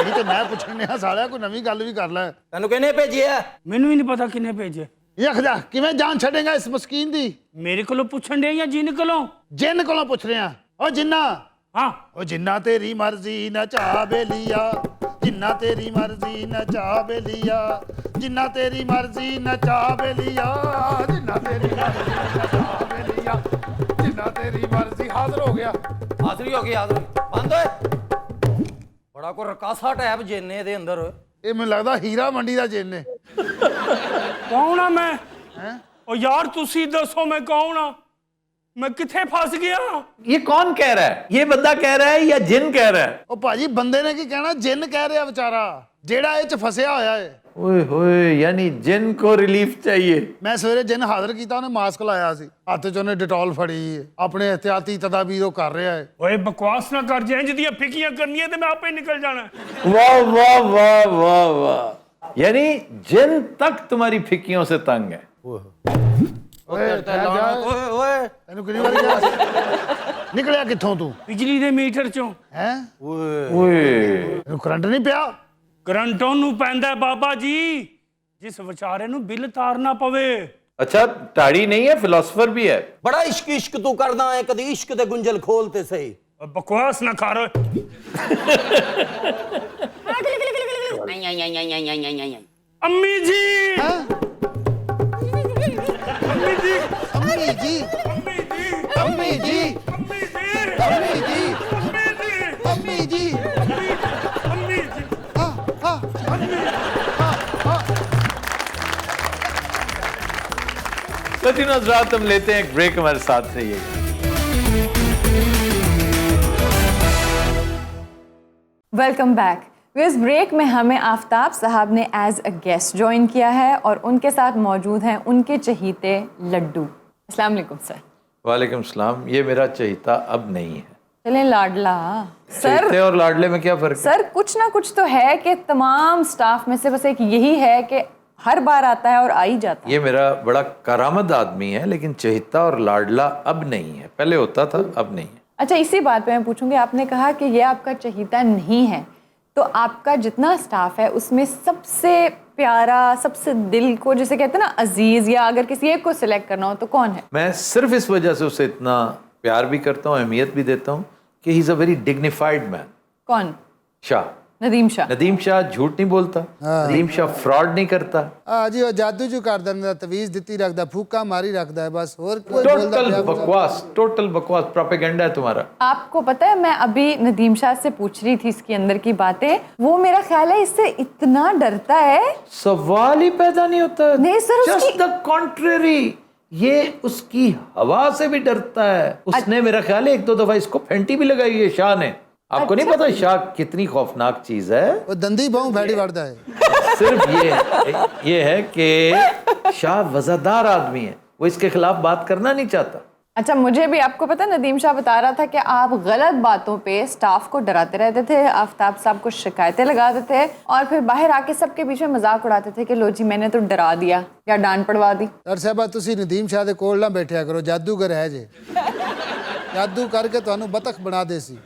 ਇਹੀ ਤੇ ਮੈਂ ਪੁੱਛਣਿਆ ਸਾਲਿਆ, ਕੋਈ ਨਵੀਂ ਗੱਲ ਵੀ ਕਰ ਲੈ। ਤੈਨੂੰ ਕਿਹਨੇ ਭੇਜਿਆ? मैनू ही नहीं पता किन्ने भेजे। ਇਹ ਖਦਾ ਕਿਵੇਂ ਜਾਨ ਛੱਡੇਗਾ ਇਸ ਮਸਕੀਨ ਦੀ? मेरे को पूछन दे या जिन को? ਜਿੰਨ ਕੋਲੋਂ ਪੁੱਛ ਰਿਹਾ। ਓ ਜਿੰਨਾ, हाँ ਓ ਜਿੰਨਾ ਤੇਰੀ ਮਰਜ਼ੀ ਨਚਾ ਬੇਲੀਆ, ਜਿੰਨਾ ਤੇਰੀ ਮਰਜ਼ੀ ਨਚਾ ਬੇਲੀਆ, ਜਿੰਨਾ ਤੇਰੀ ਮਰਜ਼ੀ ਨਚਾ ਬੇਲੀਆ, ਜਿੰਨਾ ਤੇਰੀ ਮਰਜ਼ੀ ਨਚਾ ਬੇਲੀਆ, ਜਿੰਨਾ ਤੇਰੀ ਮਰਜ਼ੀ। ਹਾਜ਼ਰ ਹੋ ਗਿਆ। ਹਾਜ਼ਰੀ ਹੋ ਗਈ, ਹਾਜ਼ਰੀ ਬੰਦ ਓਏ। ਬੜਾ ਕੋ ਰਕਾਸਾ ਟੈਪ ਜਿੰਨੇ ਦੇ ਅੰਦਰ। ਇਹ ਮੈਨੂੰ ਲੱਗਦਾ ਹੀਰਾ ਮੰਡੀ ਦਾ ਜਿੰਨ ਹੈ। कौन है मैं? ओ यार तुसी दसो मैं कौन हाँ? मैं किथे फस गया? ये कौन कह रहा है? ये बंदा कह रहा है या जिन कह रहा है? ਉਹ ਭਾਜੀ ਬੰਦੇ ਨੇ ਕੀ ਕਹਿਣਾ, ਜਿੰਨ ਕਹਿ ਰਿਹਾ ਵਿਚਾਰਾ, ਜਿਹੜਾ ਇਹ ਚ ਫਸਿਆ ਹੋਇਆ ਹੈ। ओए होए, यानी जिन को रिलीफ चाहिए। ਮੈਂ ਸਵੇਰੇ ਜਿੰਨ ਹਾਜ਼ਰ ਕੀਤਾ, ਉਹਨੇ ਮਾਸਕ ਲਾਇਆ ਸੀ, ਹੱਥ 'ਚ ਉਹਨੇ ਡਿਟੋਲ ਫੜੀ ਹੈ, ਆਪਣੇ ਇਹਤਿਆਤੀ ਤਦਾਬੀਰ ਉਹ ਕਰ ਰਿਹਾ ਹੈ। ओए बकवास ना कर, जेंज दी फिकियां करनी है ते मैं आपे निकल जाना। वाह वाह वाह वाह वाह, यानी जिन तक तुम्हारी फिकियों से तंग है। ਓਏ ਤੈਨੂੰ ਕਿੰਨੀ ਵਾਰੀ ਕਿਹਾ? ਨਿਕਲਿਆ ਕਿੱਥੋਂ ਤੂੰ? बिजली दे मीटर चों। ਹੈ ओए ਇਹਨੂੰ ਕਰੰਟ ਨਹੀਂ ਪਿਆ? करंट ओनू पैंदा बाबा जी जिस विचारे नू बिल तारना पवे। अच्छा ताड़ी नहीं है, फिलोसफर भी है। बड़ा इश्क इश्क तू करदा है, कदी इश्क दे गुंजल खोलते सही। बकवास ना कर। अम्मी जी, अम्मी जी, अम्मी जी, अम्मी जी, अम्मी जी, अम्मी जी, अम्मी जी। तो तीनों हज़रात हम लेते हैं एक ब्रेक, हमारे साथ रहिएगा। Welcome back. इस ब्रेक में हमें आफ्ताब साहब ने एज अ गेस्ट ज्वाइन किया है और उनके साथ मौजूद हैं उनके चहीते लड्डू। अस्सलाम वालेकुम सर। वालेकुम सलाम। ये मेरा चहीता अब नहीं है। चलें लाडला। सर चहीते और लाडले में क्या फर्क है? सर कुछ ना कुछ तो है कि तमाम स्टाफ में से बस एक यही है कि हर बार आता है और आ ही जाता है। ये मेरा बड़ा करामद आदमी है, लेकिन चहीता और लाडला अब नहीं है। पहले होता था, अब नहीं है। अच्छा, इसी बात पे मैं पूछूंगी, आपने कहा कि ये आपका चहीता नहीं है, तो आपका जितना स्टाफ है उसमें सबसे प्यारा, सबसे दिल को जिसे कहते हैं ना अजीज, या अगर किसी एक को सिलेक्ट करना हो तो कौन है? मैं सिर्फ इस वजह से उसे इतना प्यार भी करता हूँ, अहमियत भी देता हूँ कि he is a very dignified man. कौन? शाह, नदीम शाह। नदीम शाह झूठ नहीं बोलता, नदीम शाह फ्रॉड नहीं करता। ਆ ਜੀ ਉਹ ਜਾਦੂ ਜੂ ਕਰ ਦਿੰਦਾ, ਤਵੀਜ਼ ਦਿੱਤੀ ਰੱਖਦਾ, ਫੂਕਾ ਮਾਰੀ ਰੱਖਦਾ ਹੈ, बस और कोई बोलदा टोटल पिया बकवास, टोटल बकवास, प्रोपेगेंडा है तुम्हारा। आपको पता है मैं अभी नदीम शाह से पूछ रही थी इसके अंदर की बातें, वो मेरा ख्याल है इससे इतना डरता है, सवाल ही पैदा नहीं होता। नहीं सर, जस्ट उसकी द कॉन्ट्रेरी, ये उसकी हवा से भी डरता है। उसने मेरा ख्याल है एक दो दफा इसको फेंटी भी लगाई है शाह ने। आपको नहीं पता शाह कितनी खौफनाक चीज है? वो दंदी बहु भैड़ी वड़दा है। सिर्फ ये है कि शाह वजादार आदमी है, वो इसके खिलाफ बात करना नहीं चाहता। अच्छा, मुझे भी आपको पता है नदीम शाह बता रहा था कि आप गलत बातों पे स्टाफ को डराते रहते थे, आफ्ताब साहब को शिकायतें लगाते थे और फिर बाहर आके सबके बीच में मजाक उड़ाते थे कि लो जी मैंने तो डरा दिया या डांट पड़वा दी। ਸਰ ਸਾਹਿਬਾ ਤੁਸੀਂ ਨਦੀਮ ਸ਼ਾਹ ਦੇ ਕੋਲ ਨਾ ਬੈਠਿਆ ਕਰੋ, ਜਾਦੂਗਰ ਹੈ ਜੇ, ਜਾਦੂ ਕਰਕੇ ਤੁਹਾਨੂੰ ਬਤਖ ਬਣਾ ਦੇ ਸੀ।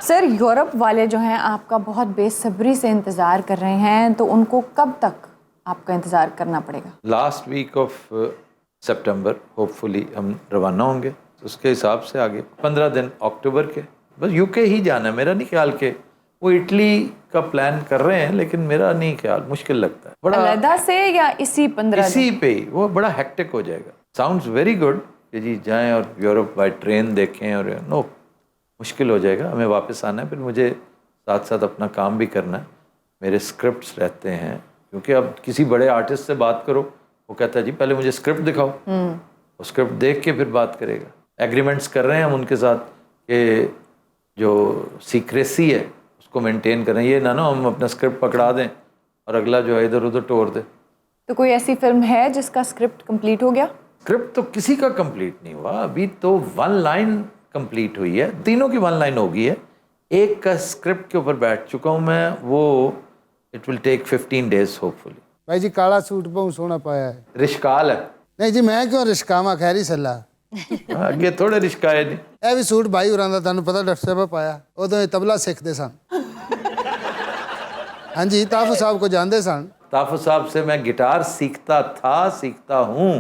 सर यूरोप वाले जो हैं आपका बहुत बेसब्री से इंतज़ार कर रहे हैं, तो उनको कब तक आपका इंतज़ार करना पड़ेगा? लास्ट वीक ऑफ सितंबर होपफुली हम रवाना होंगे, तो उसके हिसाब से आगे 15 दिन अक्टूबर के, बस यूके ही जाना है। मेरा नहीं ख्याल के वो इटली का प्लान कर रहे हैं, लेकिन मेरा नहीं ख्याल, मुश्किल लगता है बड़ा। अलहदा से या इसी 15 इसी पे ही वो बड़ा हेक्टिक हो जाएगा। साउंड्स वेरी गुड कि जी जाएं और यूरोप बाय ट्रेन देखें, और नो मुश्किल हो जाएगा। हमें वापस आना है, फिर मुझे साथ साथ अपना काम भी करना है। मेरे स्क्रिप्ट्स रहते हैं, क्योंकि अब किसी बड़े आर्टिस्ट से बात करो, वो कहता है जी पहले मुझे स्क्रिप्ट दिखाओ, वो स्क्रिप्ट देख के फिर बात करेगा। एग्रीमेंट्स कर रहे हैं हम उनके साथ कि जो सीक्रेसी है उसको मेंटेन करें, ये ना हम अपना स्क्रिप्ट पकड़ा दें और अगला जो है इधर उधर तोड़ दे। तो कोई ऐसी फिल्म है जिसका स्क्रिप्ट कंप्लीट हो गया? स्क्रिप्ट तो किसी का कंप्लीट नहीं हुआ, अभी तो 1 लाइन कंप्लीट हुई है, तीनों की 1 लाइन हो गई है। एक का स्क्रिप्ट के ऊपर बैठ चुका हूँ मैं, वो it will take 15 days hopefully. भाई जी काला सूट बहुत सोहना पाया है। रिश्काल है। नहीं जी मैं क्यों रिश्कावा, खैरी सलाह। ਅੱਗੇ ਥੋੜੇ ਰਿਸ਼ਕਾਏ ਨਹੀਂ। ਇਹ ਵੀ ਸੂਟ ਭਾਈ ਹੋਰਾਂ ਦਾ ਤੁਹਾਨੂੰ ਪਤਾ ਡਾਕਟਰ ਸਾਹਿਬ ਪਾਇਆ, ਉਦੋਂ ਇਹ ਤਬਲਾ ਸਿੱਖਦੇ ਸਨ। ਹਾਂਜੀ ਤਾਫੂ ਸਾਹਿਬ को जानते सन। ताफो साहब से मैं गिटार सीखता था, सीखता हूँ,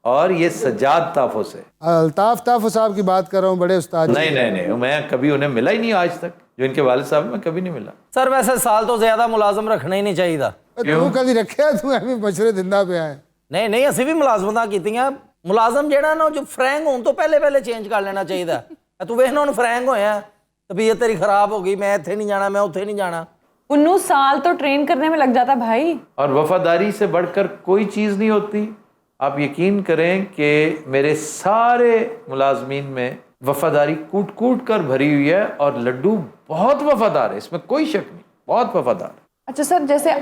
और ये सज्जाद ताफो से। अल्ताफ ताफू साहब की बात कर रहा हूँ, बड़े उस्ताद। नहीं, मैं कभी उन्हें मिला ही नहीं आज तक, जो इनके वालिद साहब मैं कभी नहीं मिला। सर वैसे साल तो ज्यादा मुलाजम रखना ही नहीं चाहिए। तू कभी रखिया, तू ਐਵੇਂ ਮਸ਼ਵਰੇ ਦਿੰਦਾ ਪਿਆ ਹੈ। नहीं ਅਸੀਂ ਵੀ ਮੁਲਾਜ਼ਮਤਾਂ ਕੀਤੀਆਂ। ਮੁਲਾਜ਼ਮ ਜਿਹੜਾ ਨਾ ਜੋ ਫਰੈਂਕ ਹੋਣ ਤੋਂ ਪਹਿਲੇ ਚੇਂਜ ਕਰ ਲੈਣਾ ਚਾਹੀਦਾ। ਤੂੰ ਵੇਖ ਨਾ ਹੁਣ ਫਰੈਂਕ ਹੋਇਆ, तबीयत तेरी खराब हो गई, मैं इत्थे नहीं जाना, मैं उत्थे नहीं जाना। 19 साल तो ट्रेन करने में लग जाता भाई। और वफादारी से बढ़कर कोई चीज़ नहीं होती। आप यकीन करें कि मेरे सारे मुलाजमीन में वफादारी कूट कूट कर भरी हुई है, और लड्डू बहुत वफादार है, इसमें कोई शक नहीं, बहुत वफादार है। अच्छा सर, जैसे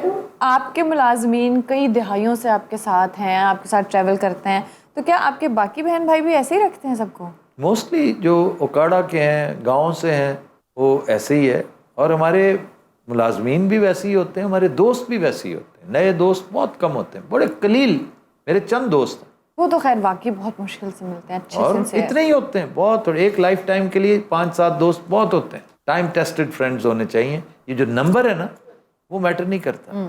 आपके मुलाजमीन कई दिहाइयों से आपके साथ हैं, आपके साथ ट्रैवल करते हैं, तो क्या आपके बाकी बहन भाई भी ऐसे ही रखते हैं सबको? मोस्टली जो ओकाड़ा के हैं, गाँव से हैं, वो ऐसे ही है। और हमारे मुलाजमीन भी वैसे ही होते हैं, हमारे दोस्त भी वैसे ही होते हैं। नए दोस्त बहुत कम होते हैं, बड़े कलील मेरे चंद दोस्त हैं। वो तो खैर वाकई बहुत मुश्किल से मिलते हैं, अच्छे और से इतने ही होते हैं, बहुत थोड़े। एक लाइफ टाइम के लिए 5-7 दोस्त बहुत होते हैं। टाइम टेस्टेड फ्रेंड्स होने चाहिए। ये जो नंबर है ना, वो मैटर नहीं करता,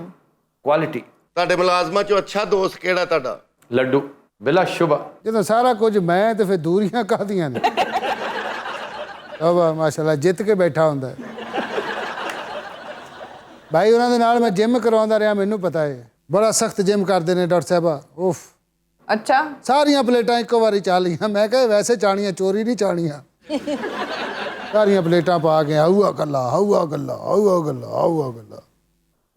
क्वालिटी। ਤੁਹਾਡੇ ਮੁਲਾਜ਼ਮਾਂ ਚੋਂ ਅੱਛਾ ਦੋਸਤ ਕਿਹੜਾ ਤੁਹਾਡਾ? लड्डू बिला शुबा। ਜਦੋਂ ਸਾਰਾ ਕੁਝ ਮੈਂ ਤੇ ਫਿਰ ਦੂਰੀਆਂ ਕਾਹਦੀਆਂ ਨੇ। ਵਾਹ ਮਾਸ਼ਾਅੱਲਾ ਜਿੱਤ ਕੇ ਬੈਠਾ ਹੁੰਦਾ ਭਾਈ। ਉਹਨਾਂ ਦੇ ਨਾਲ ਮੈਂ ਜਿਮ ਕਰਵਾਉਂਦਾ ਰਿਹਾ, ਮੈਨੂੰ ਪਤਾ ਹੈ ਬੜਾ ਸਖਤ ਜਿਮ ਕਰਦੇ ਨੇ ਡਾਕਟਰ ਸਾਹਿਬਾ। ਉਫ अच्छा ਸਾਰੀਆਂ ਪਲੇਟਾਂ ਇੱਕੋ ਵਾਰੀ ਚਾਹ ਲਈਆਂ। ਮੈਂ ਕਿਹਾ ਵੈਸੇ ਚਾਣੀਆਂ, ਚੋਰੀ ਨਹੀਂ ਚਾਣੀਆਂ। ਸਾਰੀਆਂ ਪਲੇਟਾਂ ਪਾ ਕੇ ਆਊਆ ਗੱਲਾਂ, ਆਊਆ ਗੱਲਾਂ, ਆਊਆ ਗੱਲਾਂ, ਆਊਆ ਗੱਲਾਂ।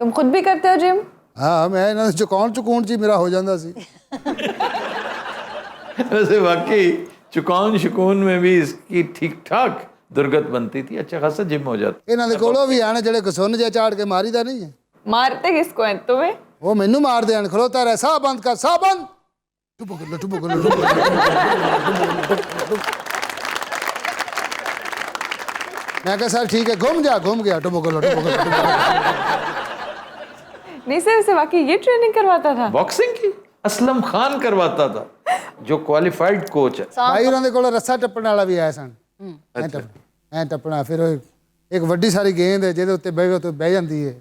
तुम खुद भी करते हो जिम? ਹਾਂ ਮੈਂ ਇਹਨਾਂ ਦੇ ਚੁਕਾਉਣ ਚ ਹੀ ਮੇਰਾ ਹੋ ਜਾਂਦਾ ਸੀ। वैसे वाकई चुकौन शुकून में भी इसकी ठीक ठाक दुर्गत बनती थी, अच्छा खासा जिम हो जाता। ਇਹਨਾਂ ਦੇ ਕੋਲੋਂ ਵੀ ਆਣ ਜਿਹੜੇ ਕਸੁੰਨ ਜਿਹਾ ਚਾੜ ਕੇ ਮਾਰੀਦਾ ਨਹੀਂ ਹੈ। मारते किसको हैं तुम्हें? ਉਹ ਮੈਨੂੰ ਮਾਰਦੇ ਆਣ। ਖਲੋਤਾ ਰਹਿ, ਸਾਹ ਬੰਦ ਕਰ, ਸਾਹ ਬੰਦ। ਟੁੱਪ ਗੱਲ, ਟੁੱਪ ਗੱਲ, ਟੁੱਪ ਗੱਲ। ਮੈਂ ਕਿਹਾ ਸਰ ਠੀਕ ਹੈ, घूम गया टुप गल। नहीं सर, इसे वाकई ये ट्रेनिंग करवाता था? बॉक्सिंग की असलम खान करवाता था, जो क्वालिफाइड कोच है। ਭਾਈ ਉਹਨਾਂ ਦੇ ਕੋਲ ਰੱਸਾ ਟੱਪਣ ਵਾਲਾ ਵੀ ਆਇਆ ਸਨ। ਐ ਟੱਪਣਾ, ਫਿਰ ਉਹ ਇੱਕ ਵੱਡੀ ਸਾਰੀ ਗੇਂਦ ਹੈ ਜਿਹਦੇ ਉੱਤੇ ਬਹਿ ਉੱਤੇ ਬਹਿ ਜਾਂਦੀ ਹੈ।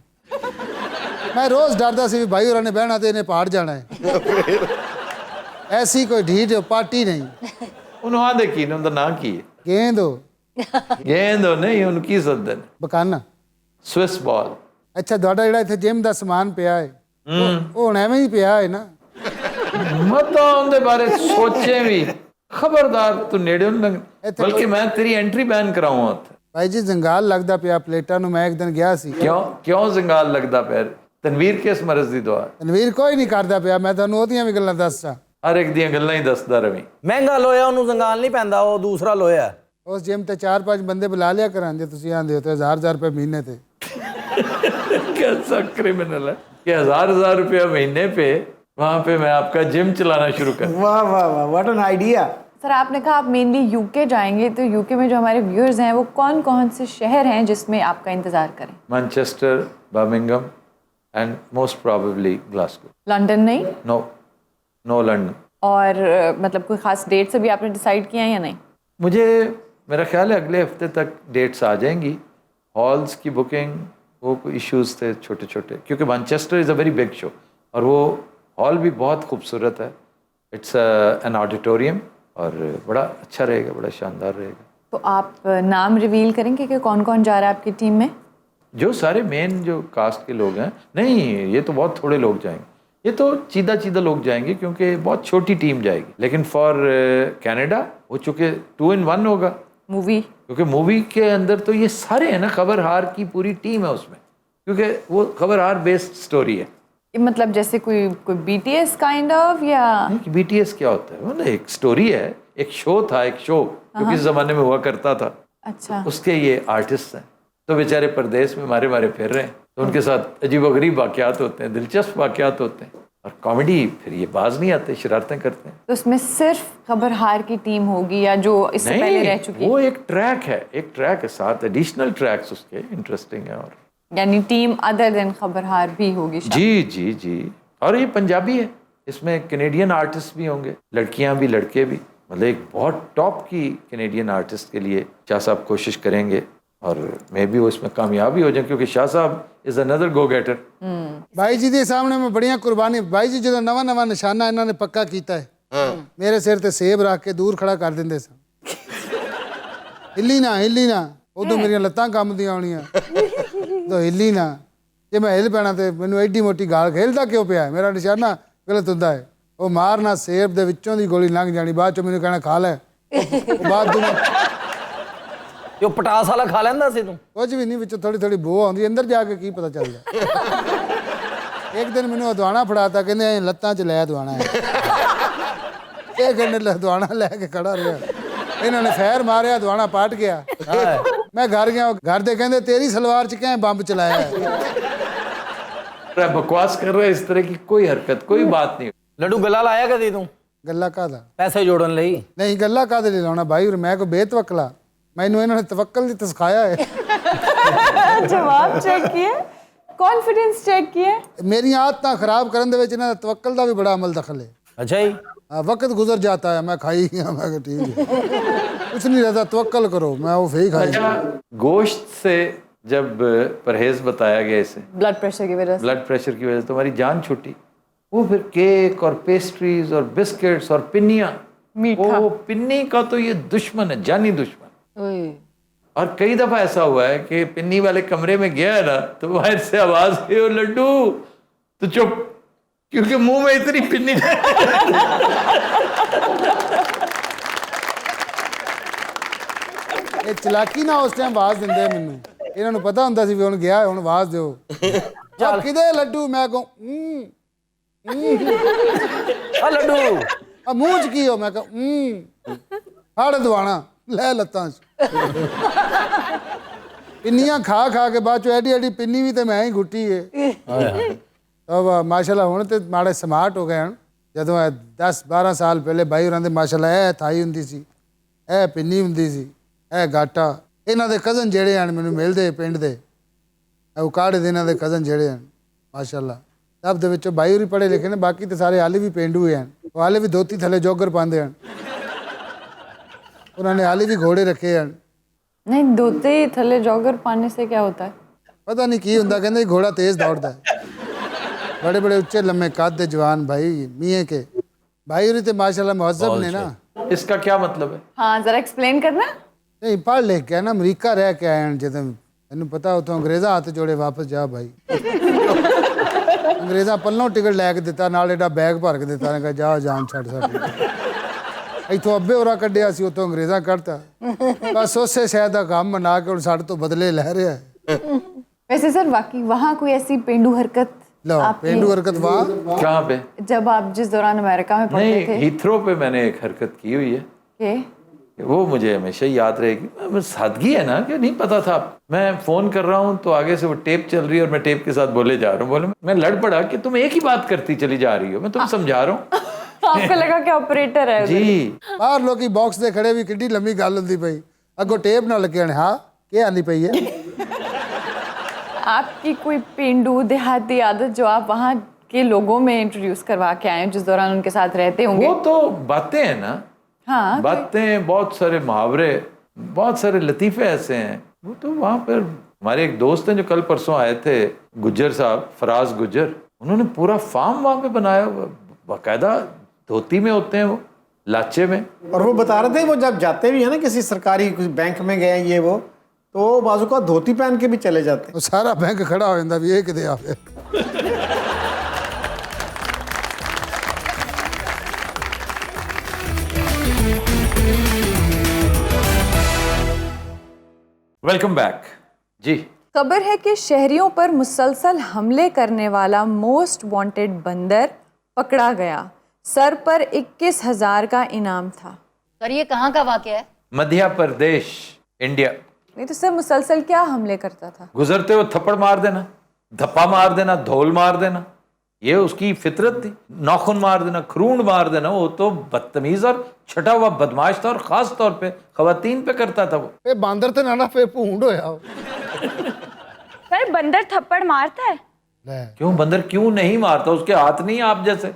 ਮੈਂ ਰੋਜ਼ ਡਰਦਾ ਸੀ ਵੀ ਭਾਈ ਹੋਰਾਂ ਨੇ ਬਹਿਣਾ ਤੇ ਇਹਨੇ ਪਹਾੜ ਜਾਣਾ ਹੈ। ਐਸੀ ਕੋਈ ਢੀਠ ਪਾਰਟੀ ਨਹੀਂ। ਉਹਨੂੰ ਆਦੇ ਕੀ ਨੇ, ਉਹਦਾ ਨਾਂ ਕੀ ਹੈ? ਗੇਂਦ गेंद नहीं, उनकी सदन ਬਕਾਨਾ स्विस बॉल। ਅੱਛਾ ਤੁਹਾਡਾ ਜਿਹੜਾ ਇੱਥੇ ਜਿਮ ਦਾ ਸਮਾਨ ਪਿਆ ਹੈ ਉਹ ਹੁਣ ਐਵੇਂ ਹੀ ਪਿਆ ਹੈ ਨਾ? ਮਤਾ ਉਹਦੇ ਬਾਰੇ ਸੋਚੇ ਵੀ ਖਬਰਦਾਰ ਤੂੰ ਨੇੜੇ ਨਾ ਲੰਘ, ਬਲਕਿ ਮੈਂ ਤੇਰੀ ਐਂਟਰੀ ਬੈਨ ਕਰਾਉਂਗਾ ਉੱਥੇ। ਭਾਈ ਜੀ ਜੰਗਾਲ ਲੱਗਦਾ ਪਿਆ ਪਲੇਟਾਂ ਨੂੰ। ਮੈਂ ਇੱਕ ਦਿਨ ਗਿਆ ਸੀ। ਕਿਉਂ ਜੰਗਾਲ ਲੱਗਦਾ ਪਿਆ? ਤਨਵੀਰ ਕਿਸ ਮਰਜ਼ ਦੀ ਦੁਆ? ਤਨਵੀਰ ਕੋਈ ਨਹੀਂ ਕਰਦਾ ਪਿਆ, ਮੈਂ ਤੁਹਾਨੂੰ ਉਹਦੀਆਂ ਵੀ ਗੱਲਾਂ ਦੱਸਾਂ। ਹਰ ਇੱਕ ਦੀਆਂ ਗੱਲਾਂ ਹੀ ਦੱਸਦਾ ਰਵੀ। ਮਹਿੰਗਾ ਲੋਹਾ ਉਹਨੂੰ ਜੰਗਾਲ ਨਹੀਂ ਪੈਂਦਾ, ਉਹ ਦੂਸਰਾ ਲੋਹਾ। ਉਸ ਜਿਮ ਤੇ 4-5 ਬੰਦੇ ਬੁਲਾ ਲਿਆ ਕਰਾਂਗੇ, ਤੁਸੀਂ ਆਂਦੇ ਹੋ ਤੇ 1000 ਰੁਪਏ ਮਹੀਨੇ ਤੇ। कैसा क्रिमिनल है कि 1000 रुपया महीने पे वहां पे मैं आपका जिम चलाना शुरू कर। वाह वाह वाह, व्हाट एन आइडिया। सर आपने कहा आप मेनली यूके जाएंगे, तो यूके में जो हमारे व्यूअर्स हैं वो कौन कौन से शहर हैं जिसमें आपका इंतजार करें? Manchester, Birmingham and most probably Glasgow. London नहीं? No London. और मतलब कोई खास डेट्स अभी आपने डिसाइड किया है या नहीं? मुझे मेरा ख्याल है अगले हफ्ते तक डेट्स आ जाएंगी। हॉल्स की बुकिंग, वो कोई इश्यूज थे छोटे छोटे, क्योंकि Manchester is a very big show और वो हॉल भी बहुत खूबसूरत है। इट्स एन ऑडिटोरियम और बड़ा अच्छा रहेगा, बड़ा शानदार रहेगा। तो आप नाम रिवील करेंगे कि कौन कौन जा रहा है आपकी टीम में? जो सारे मेन जो कास्ट के लोग हैं, नहीं ये तो बहुत थोड़े लोग जाएंगे, ये तो चीदा लोग जाएंगे क्योंकि बहुत छोटी टीम जाएगी। लेकिन फॉर कनाडा वो चूँकि 2 in 1 होगा मूवी, क्योंकि मूवी के अंदर तो ये सारे हैं ना, खबरहार की पूरी टीम है उसमें, क्योंकि वो खबरहार बेस्ड स्टोरी है। मतलब जैसे कोई BTS काइंड ऑफ, या BTS क्या होता है? वो ना एक स्टोरी है, एक शो था, एक शो जो किस जमाने में हुआ करता था। अच्छा, उसके ये आर्टिस्ट हैं, तो बेचारे परदेश में मारे फिर रहे हैं, तो उनके साथ अजीबोगरीब वाक़यात होते हैं, दिलचस्प वाक़यात होते हैं, और कॉमेडी फिर ये बाज नहीं आते, शरारतें करते हैं। तो उसमें सिर्फ खबरहार की टीम होगी या जो इससे पहले रह चुकी वो है? एक ट्रैक है, साथ एडिशनल ट्रैक्स उसके इंटरेस्टिंग है। और यानी टीम अदर देन खबरहार भी होगी शायद। जी। और ये पंजाबी है, इसमें कैनेडियन आर्टिस्ट भी होंगे, लड़कियां भी लड़के भी, मतलब एक बहुत टॉप की कैनेडियन आर्टिस्ट के लिए शाह साहब कोशिश करेंगे और मैं भी वो इसमें कामयाब ही हो जाए, क्योंकि शाह साहब इज अनदर गो गेटर। भाई जी के सामने मैं बड़िया कुर्बानी। भाई जी जो नवा निशाना इन्होंने पक्का किया है, मेरे सिर ते सेब रख के दूर खड़ा कर देंगे सन। हिली ना उदो मेरी लत्तां कम दी आनियां, तो हिली ना। जे मैं हिल पैना तो मैनू एडी मोटी गाल, हिलदा क्यों पिया है? मेरा निशाना गलत होंदा है। वो मारना सेब दे विचों दी गोली लंघ जानी, बाद चों मैनू कहना खा लै। बाद ਜੋ ਪਟਾਸ ਵਾਲਾ ਖਾ ਲੈਂਦਾ ਸੀ ਤੂੰ? कुछ भी नहीं, विचों थोड़ी थोड़ी बो आउंदी, अंदर जाके की पता चलदा। एक दिन मैनू अदवाना फड़ाता, कहंदे लत्तां च लै अदवाना है। ਇਹ ਕਹਿੰਦੇ ਲਦਵਾਣਾ ਲੈ ਕੇ ਖੜਾ ਰਿਹਾ, ਇਹਨਾਂ ਨੇ ਫੈਰ ਮਾਰਿਆ, ਦਵਾਣਾ ਪਾਟ ਗਿਆ। ਮੈਂ ਘਰ ਗਿਆ, घर ਦੇ ਕਹਿੰਦੇ ਤੇਰੀ ਸਲਵਾਰ 'ਚ ਕਿਵੇਂ ਬੰਬ ਚਲਾਇਆ ਹੈ? बकवास कर रहे हैं, इस तरह की कोई हरकत, कोई बात नहीं। ਲੱਡੂ ਗੱਲਾਂ ਲਾਇਆ ਕਦੀ ਤੂੰ? ਗੱਲਾਂ ਕਾਹਦਾ? ਪੈਸੇ ਜੋੜਨ ਲਈ ਨਹੀਂ, ਗੱਲਾਂ ਕਾਹਦੇ ਲਈ ਲਾਉਣਾ ਭਾਈ? ਮੈਂ ਕੋਈ ਬੇਤਵਕਲਾ? ਮੈਨੂੰ ਇਹਨਾਂ ਨੇ ਤਵੱਕਲ ਦੀ ਸਿਖਾਇਆ ਹੈ। जवाब चेक किए, कॉन्फिडेंस चेक किए। ਮੇਰੀਆਂ ਆਦਤਾਂ ਖਰਾਬ ਕਰਨ ਦੇ ਵਿੱਚ ਇਹਨਾਂ ਦਾ ਤਵੱਕਲ ਦਾ ਵੀ ਬੜਾ ਅਮਲ ਦਖਲ ਹੈ। ਅੱਛਾ ਜੀ। वक्त गुजर जाता है, मैं खाई गया, मैं कहा ठीक है, कुछ नहीं रहता, तवक्कल करो। मैं वो फी खाई। अच्छा, गोश्त से जब परहेज बताया गया, इसे ब्लड प्रेशर की वजह से, ब्लड प्रेशर की वजह से तुम्हारी जान छूटी, वो फिर केक और पेस्ट्रीज और बिस्किट्स और पिन्नियाँ, मीठा। वो पिन्नी का तो ये दुश्मन है, जानी दुश्मन। और कई दफा ऐसा हुआ है कि पिन्नी वाले कमरे में गया है ना, तो बाहर से आवाज आई, "ओ लड्डू", तो चुप, क्योंकि मुंह में इतनी पिन्नी ਇਹ ਚਲਾਕੀ ਨਾ ਉਸ ਟਾਈਮ ਆਵਾਜ਼ ਦਿੰਦੇ ਮੈਨੂੰ, ਇਹਨਾਂ ਨੂੰ ਪਤਾ ਹੁੰਦਾ ਸੀ ਵੀ ਹੁਣ ਗਿਆ, ਹੁਣ ਆਵਾਜ਼ ਦਿਓ। ਚੱਲ ਕਿਦੇ ਲੱਡੂ, ਮੈਂ ਕਹੂੰ ਆ ਲੱਡੂ ਆ ਮੂੰਹ ਚ ਕੀ ਹੋ, ਮੈਂ ਕਹਾਂ ਫੜ ਦਵਾਣਾ ਲੈ ਲੱਤਾਂ ਚ। ਪਿੰਨੀਆਂ ਖਾ ਖਾ ਕੇ ਬਾਅਦ ਚੋਂ ਐਡੀ ਐਡੀ ਪਿੰਨੀ ਵੀ ਤੇ ਮੈਂ ਹੀ ਗੁੱਟੀ ਏ। ਤਾਂ ਮਾਸ਼ਾਅੱਲਾ ਹੁਣ ਤੇ ਮਾੜੇ ਸਮਾਰਟ ਹੋ ਗਏ ਹਨ। ਜਦੋਂ 10-12 ਸਾਲ ਪਹਿਲੇ ਬਾਈ ਹੋਰਾਂ ਦੇ ਮਾਸ਼ਾਅੱਲਾ ਇਹ ਥਾਈ ਹੁੰਦੀ ਸੀ, ਇਹ ਪਿੰਨੀ ਹੁੰਦੀ ਸੀ, ਇਹ ਗਾਟਾ। ਇਹਨਾਂ ਦੇ ਕਜ਼ਨ ਜਿਹੜੇ ਹਨ ਮੈਨੂੰ ਮਿਲਦੇ ਪਿੰਡ ਦੇ, ਉਹ ਕਾੜੇ ਦੇ ਇਹਨਾਂ ਦੇ ਕਜ਼ਨ ਜਿਹੜੇ ਹਨ ਮਾਸ਼ਾਅੱਲਾ, ਸਭ ਦੇ ਵਿੱਚੋਂ ਬਾਈ ਹੋਰੀ ਪੜ੍ਹੇ ਲਿਖੇ ਨੇ, ਬਾਕੀ ਤੇ ਸਾਰੇ ਹਾਲੇ ਵੀ ਪੇਂਡੂ ਹਨ। ਉਹ ਹਾਲੇ ਵੀ ਧੋਤੀ ਥੱਲੇ ਜੋਗਰ ਪਾਉਂਦੇ ਹਨ। ਉਹਨਾਂ ਨੇ ਹਾਲੇ ਵੀ ਘੋੜੇ ਰੱਖੇ ਹਨ। नहीं, धोते थले जॉगर पाने से क्या होता है? पता नहीं की ਹੁੰਦਾ, ਕਹਿੰਦੇ ਘੋੜਾ ਤੇਜ਼ ਦੌੜਦਾ ਹੈ। बड़े बड़े ਉੱਚੇ ਲੰਮੇ ਕੱਦ ਦੇ ਜਵਾਨ भाई ਮੀਆਂ के भाई होरी ਤੇ माशाल्लाह मुहज्जब ने ना। इसका क्या मतलब है? हाँ, जरा एक्सप्लेन करना। नहीं पढ़ लिख के ना अमरीका रह के आए हैं, ਜਦੋਂ ਤੈਨੂੰ ਪਤਾ ਉਤੋਂ ਅੰਗਰੇਜ਼ਾਂ ਹੱਥ ਜੋੜੇ ਵਾਪਸ ਜਾ ਭਾਈ। ਅੰਗਰੇਜ਼ਾਂ ਪੱਲੋਂ ਟਿਕਟ ਲੈ ਕੇ ਦਿੱਤਾ, ਨਾਲ ਏਡਾ ਬੈਗ ਭਰ ਕੇ ਦਿੱਤਾ, ਨੇ ਕਿਹਾ ਜਾ ਜਾਨ ਛੱਡ ਸਾਡੀ। ਇੱਥੋਂ ਅੱਬੇ ਹੋਰਾ ਕੱਢਿਆ ਸੀ, ਉਤੋਂ ਅੰਗਰੇਜ਼ਾਂ ਕੱਢਤਾ। ਬਸ ਉਸੇ ਸ਼ਾਇਦ ਦਾ ਕੰਮ ਮਨਾ ਕੇ ਹੁਣ ਸਾਡੇ ਤੋਂ ਬਦਲੇ ਲੈ ਰਿਹਾ ਹੈ। वैसे सर वाकई वहाँ कोई ऐसी पेंडू हरकत लो पेंडू हरकत वाह कहाँ पे? जब आप जिस दौरान अमेरिका में पढ़ते नहीं, थे? हीथ्रो पे मैंने एक हरकत की हुई है के वो मुझे हमेशा याद रहेगी। सादगी है ना कि नहीं पता था। मैं फोन कर रहा हूँ तो आगे से वो टेप चल रही है और मैं टेप के साथ बोले जा रहा हूँ। बोले मैं लड़ पड़ा कि तुम एक ही बात करती चली जा रही हो, मैं तुम्हें समझा रहा हूँ। आपको लगा कि ऑपरेटर है उधर? जी ਬਾਹਰ ਲੋਕੀ ਬਾਕਸ ਦੇ ਖੜੇ ਵੀ ਕਿੱਡੀ ਲੰਮੀ ਗੱਲ ਹੁੰਦੀ ਪਈ, ਅੱਗੋਂ ਟੇਪ ਨਾ ਲੱਗੇ ਹਨ। ਹਾਂ ਕੀ ਆਂਦੀ ਪਈ ਹੈ? आपकी कोई पेंडू देहाती आदत जो आप वहाँ के लोगों में इंट्रोड्यूस करवा के आए हैं, जिस दौरान उनके साथ रहते होंगे? वो तो बातें हैं ना। हाँ, बातें, बहुत सारे मुहावरे, बहुत सारे लतीफ़े ऐसे हैं। वो तो वहाँ पर हमारे एक दोस्त हैं जो कल परसों आए थे, गुज्जर साहब, फराज गुज्जर, उन्होंने पूरा फार्म वहाँ पे बनाया हुआ, बाकायदा धोती में होते हैं वो, लाचे में। और वो बता रहे थे वो जब जाते भी है ना किसी सरकारी बैंक में गए ये वो, तो बाजू का धोती पहन के भी चले जाते हैं। ਉਹ ਸਾਰਾ ਬੈਂਕ ਖੜਾ ਹੋ ਜਾਂਦਾ ਵੀ ਇਹ ਕਿਤੇ ਆਵੇ। वेलकम बैक जी। खबर है कि शहरियों पर मुसलसल हमले करने वाला मोस्ट वांटेड बंदर पकड़ा गया। सर पर 21,000 का इनाम था। सर ये कहाँ का वाकया है? मध्य प्रदेश, इंडिया। नहीं तो सर मुसलसल क्या हमले करता था? गुजरते हुए थप्पड़ मार देना, धप्पा मार देना, धौल मार देना, ये उसकी फितरत थी। नाखून मार देना, खरूंड मार देना, वो तो बदतमीज और छटा हुआ बदमाश था, और खास तौर पे खवातीन पे करता था वो। ਇਹ ਬਾਂਦਰ ਤੇ ਨਾ ਫੇ ਭੂੰਡ ਹੋਇਆ। सर बंदर थप्पड़ मारता है? ਲੈ क्यों बंदर क्यों नहीं मारता? उसके हाथ नहीं आप जैसे।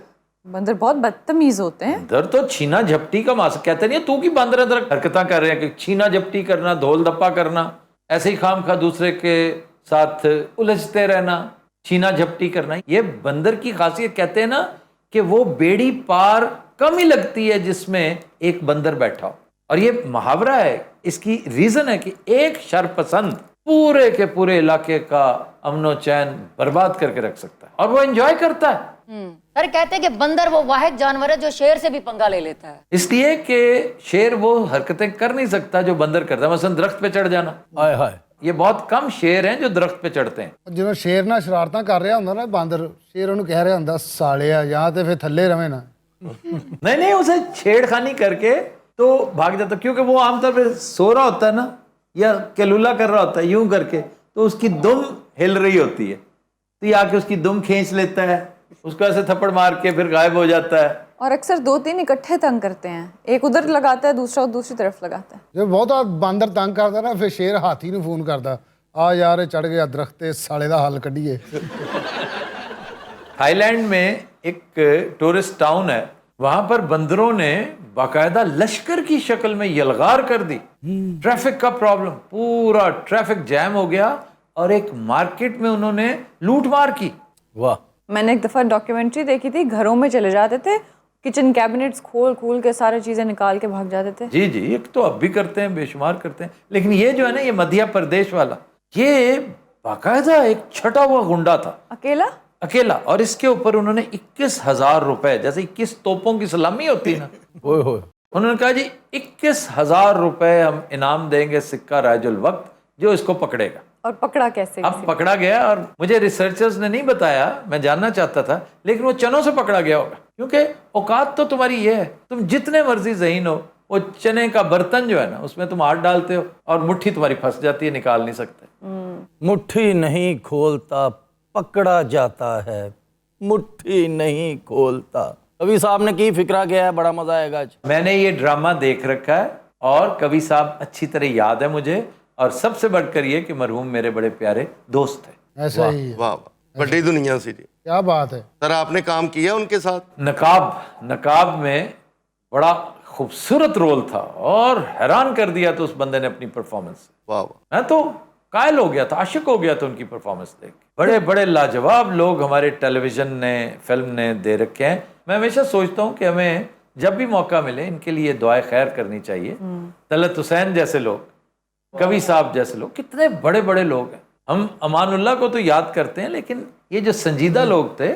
बंदर बहुत बदतमीज होते हैं। बंदर तो छीना झपटी का मास कहते नहीं है, तू की बंदर अंदर हरकत कर रहे हैं कि छीना झपटी करना, धोल धप्पा करना, ऐसे ही खाम खा दूसरे के साथ उलझते रहना, छीना झपटी करना, ये बंदर की खासियत। कहते हैं ना कि वो बेड़ी पार कम ही लगती है जिसमें एक बंदर बैठा हो। और ये मुहावरा है, इसकी रीजन है कि एक शरपसंद पूरे के पूरे इलाके का अमनो चैन बर्बाद करके रख सकता है, और वो एंजॉय करता है। सर कहते हैं कि बंदर वो वाहिद जानवर है जो शेर से भी पंगा ले लेता है। इसलिए कि शेर वो हरकतें कर नहीं सकता जो बंदर करता है। मसलन दरख्त पे चढ़ जाना, ਹਾਏ ਹਾਏ। ये बहुत कम शेर हैं जो दरख्त पे चढ़ते हैं। ਜਦੋਂ ਸ਼ੇਰ ਨਾਲ ਸ਼ਰਾਰਤਾਂ ਕਰ ਰਿਹਾ ਹੁੰਦਾ ਨਾ ਬਾਂਦਰ, ਸ਼ੇਰ ਉਹਨੂੰ ਕਹਿ ਰਿਹਾ ਹੁੰਦਾ ਸਾਲਿਆ ਜਾਂ ਤੇ ਫਿਰ ਥੱਲੇ ਰਵੇਂ ਨਾ। नहीं नहीं, उसे छेड़खानी करके तो भाग जाता, क्योंकि वो आमतौर पे सो रहा होता है ना, या केलुला कर रहा होता है यूं करके, तो उसकी दुम हिल रही होती है, तो ये आके उसकी दुम खींच लेता है, उसको ऐसे थप्पड़ मार के फिर गायब हो जाता है। और अक्सर 2-3 इकट्ठे तंग करते हैं, एक उधर लगाता है, दूसरा दूसरी तरफ लगाता है। ਜੇ ਬਹੁਤਾ ਬਾਂਦਰ ਤੰਗ ਕਰਦਾ ਨਾ ਫਿਰ ਸ਼ੇਰ ਹਾਥੀ ਨੂੰ ਫੋਨ ਕਰਦਾ, ਆ ਯਾਰ ਇਹ ਚੜ ਗਿਆ ਦਰਖਤ ਤੇ, ਸਾਲੇ ਦਾ ਹੱਲ ਕੱਢੀਏ। थाईलैंड में एक टूरिस्ट टाउन है, वहां पर बंदरों ने बाकायदा लश्कर की शक्ल में यलगार कर दी। ट्रैफिक का प्रॉब्लम, पूरा ट्रैफिक जैम हो गया, और एक मार्केट में उन्होंने लूट मार की। वाह। मैंने एक दफ़ा डॉक्यूमेंट्री देखी थी, घरों में चले जाते थे, किचन कैबिनेट्स खोल के सारी चीज़ें निकाल के भाग जाते थे। जी जी, एक तो अब भी करते हैं, बेशुमार करते हैं, लेकिन ये जो है ना, ये मध्य प्रदेश वाला, ये बाकायदा एक छटा हुआ गुंडा था, अकेला, और इसके ऊपर उन्होंने 21,000 रुपए, जैसे 21 तोपों की सलामी होती ना, उन्होंने कहा जी 21,000 रुपए हम इनाम देंगे, सिक्का राजुल वक्त, जो इसको पकड़ेगा। और पकड़ा कैसे? अब पकड़ा गया, और मुझे रिसर्चर्स ने नहीं बताया, मैं जानना चाहता था, लेकिन वो चनों से पकड़ा गया होगा, क्योंकि औकात तो तुम्हारी ये है, तुम जितने मर्जी ज़हीन हो, वो चने का बर्तन जो है ना, उसमें तुम हाथ डालते हो और मुट्ठी तुम्हारी फंस जाती है, निकाल नहीं सकते। मुट्ठी नहीं खोलता पकड़ा जाता है, मुट्ठी नहीं खोलता। कवि साहब ने की फिक्रा किया है, बड़ा मजा आएगा आज। मैंने ये ड्रामा देख रखा है और कवि साहब अच्छी तरह याद है मुझे, और सबसे बढ़कर ये कि मरहूम मेरे बड़े प्यारे दोस्त थे। ऐसा ही है। वाह वाह, बड़ी दुनिया से जी। क्या बात है सर, आपने काम किया उनके साथ? नकाब में बड़ा खूबसूरत रोल था, और हैरान कर दिया तो उस बंदे ने अपनी परफॉर्मेंस से। वाह वाह, मैं तो कायल हो गया था, आशिक हो गया था उनकी परफॉर्मेंस देख के। बड़े बड़े लाजवाब लोग हमारे टेलीविजन ने, फिल्म ने दे रखे हैं। मैं हमेशा सोचता हूँ कि हमें जब भी मौका मिले इनके लिए दुआए खैर करनी चाहिए। तलत हुसैन जैसे लोग, कवि साहब जैसे लोग, कितने बड़े बड़े लोग हैं। हम अमानुल्लाह को तो याद करते हैं, लेकिन ये जो संजीदा लोग थे,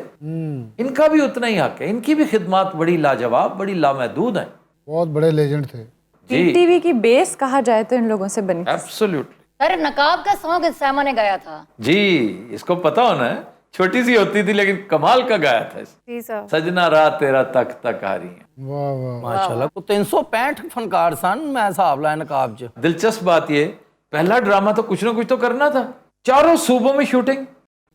इनका भी उतना ही हक है। इनकी भी खिदमत बड़ी लाजवाब, बड़ी लामहदूद हैं। बहुत बड़े लेजेंड थे। टीवी की बेस कहा जाए तो इन लोगों से बनी। एब्सोल्युटली। अरे नकाब का सॉन्ग सैमा ने गाया था। जी, इसको पता होना है, छोटी सी होती थी लेकिन कमाल का गाया था। जी सर। सजना रात तेरा तक तक आ रही है। वाह वाह माशाल्लाह, को 365 फनकार सन, मैं हिसाब लाया नकाब च। दिलचस्प बात ये, पहला ड्रामा तो कुछ ना कुछ तो करना था। 4 सूबों में शूटिंग,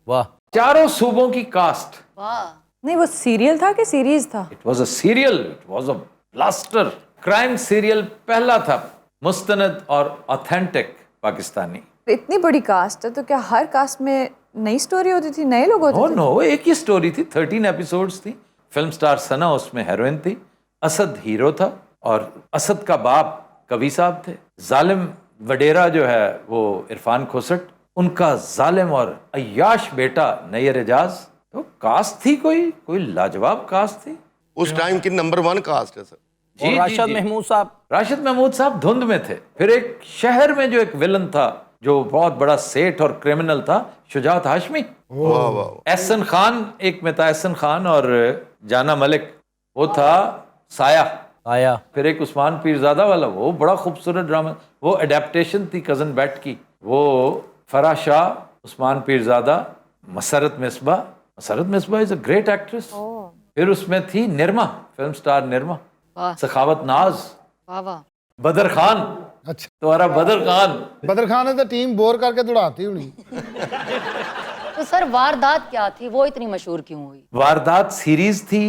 वाह, 4 सूबों की कास्ट। वाह, नहीं, वो सीरियल था कि सीरीज था? It was a serial, it was a blaster crime serial, पहला था, मुस्तनद और ऑथेंटिक पाकिस्तानी। इतनी बड़ी कास्ट है तो क्या हर कास्ट में नई स्टोरी होती थी, नए लोग होते थे? नो, एक ही स्टोरी थी, 13 एपिसोड्स थी। फिल्म स्टार सना उसमें हीरोइन थी, असद हीरो था, और असद का बाप कवि साहब थे। जालिम वडेरा जो है वो इरफान खोसट, उनका जालिम और अय्याश बेटा नैयर एजाज। तो कास्ट थी, कोई लाजवाब कास्ट थी। उस टाइम की नंबर 1 कास्ट है सर। और राशिद महमूद साहब, राशिद महमूद साहब धुंध में थे। फिर एक शहर में जो एक विलन था, जो बहुत बड़ा सेठ और क्रिमिनल था, शुजात हाशमी। वाह वाह, एहसन खान एक में था, एहसन खान, और जाना मलिक वो था साया। आया। फिर एक उस्मान पीरजादा वाला, वो बड़ा खूबसूरत ड्रामा, वो अडेप्टेशन थी कज़न बैट की। वो Farah Shah, Usman Pirzada, Musarrat Misbah is a great actress. फिर उसमें थी निर्मा, फिल्म स्टार निर्मा, सखावत नाज, वाह वाह, बदर खान। अच्छा, तुम्हारा बदर खान। बदर खान ने तो टीम बोर करके दौड़ाती हुई। तो सर वारदात क्या थी, वो इतनी मशहूर क्यों हुई? वारदात सीरीज थी,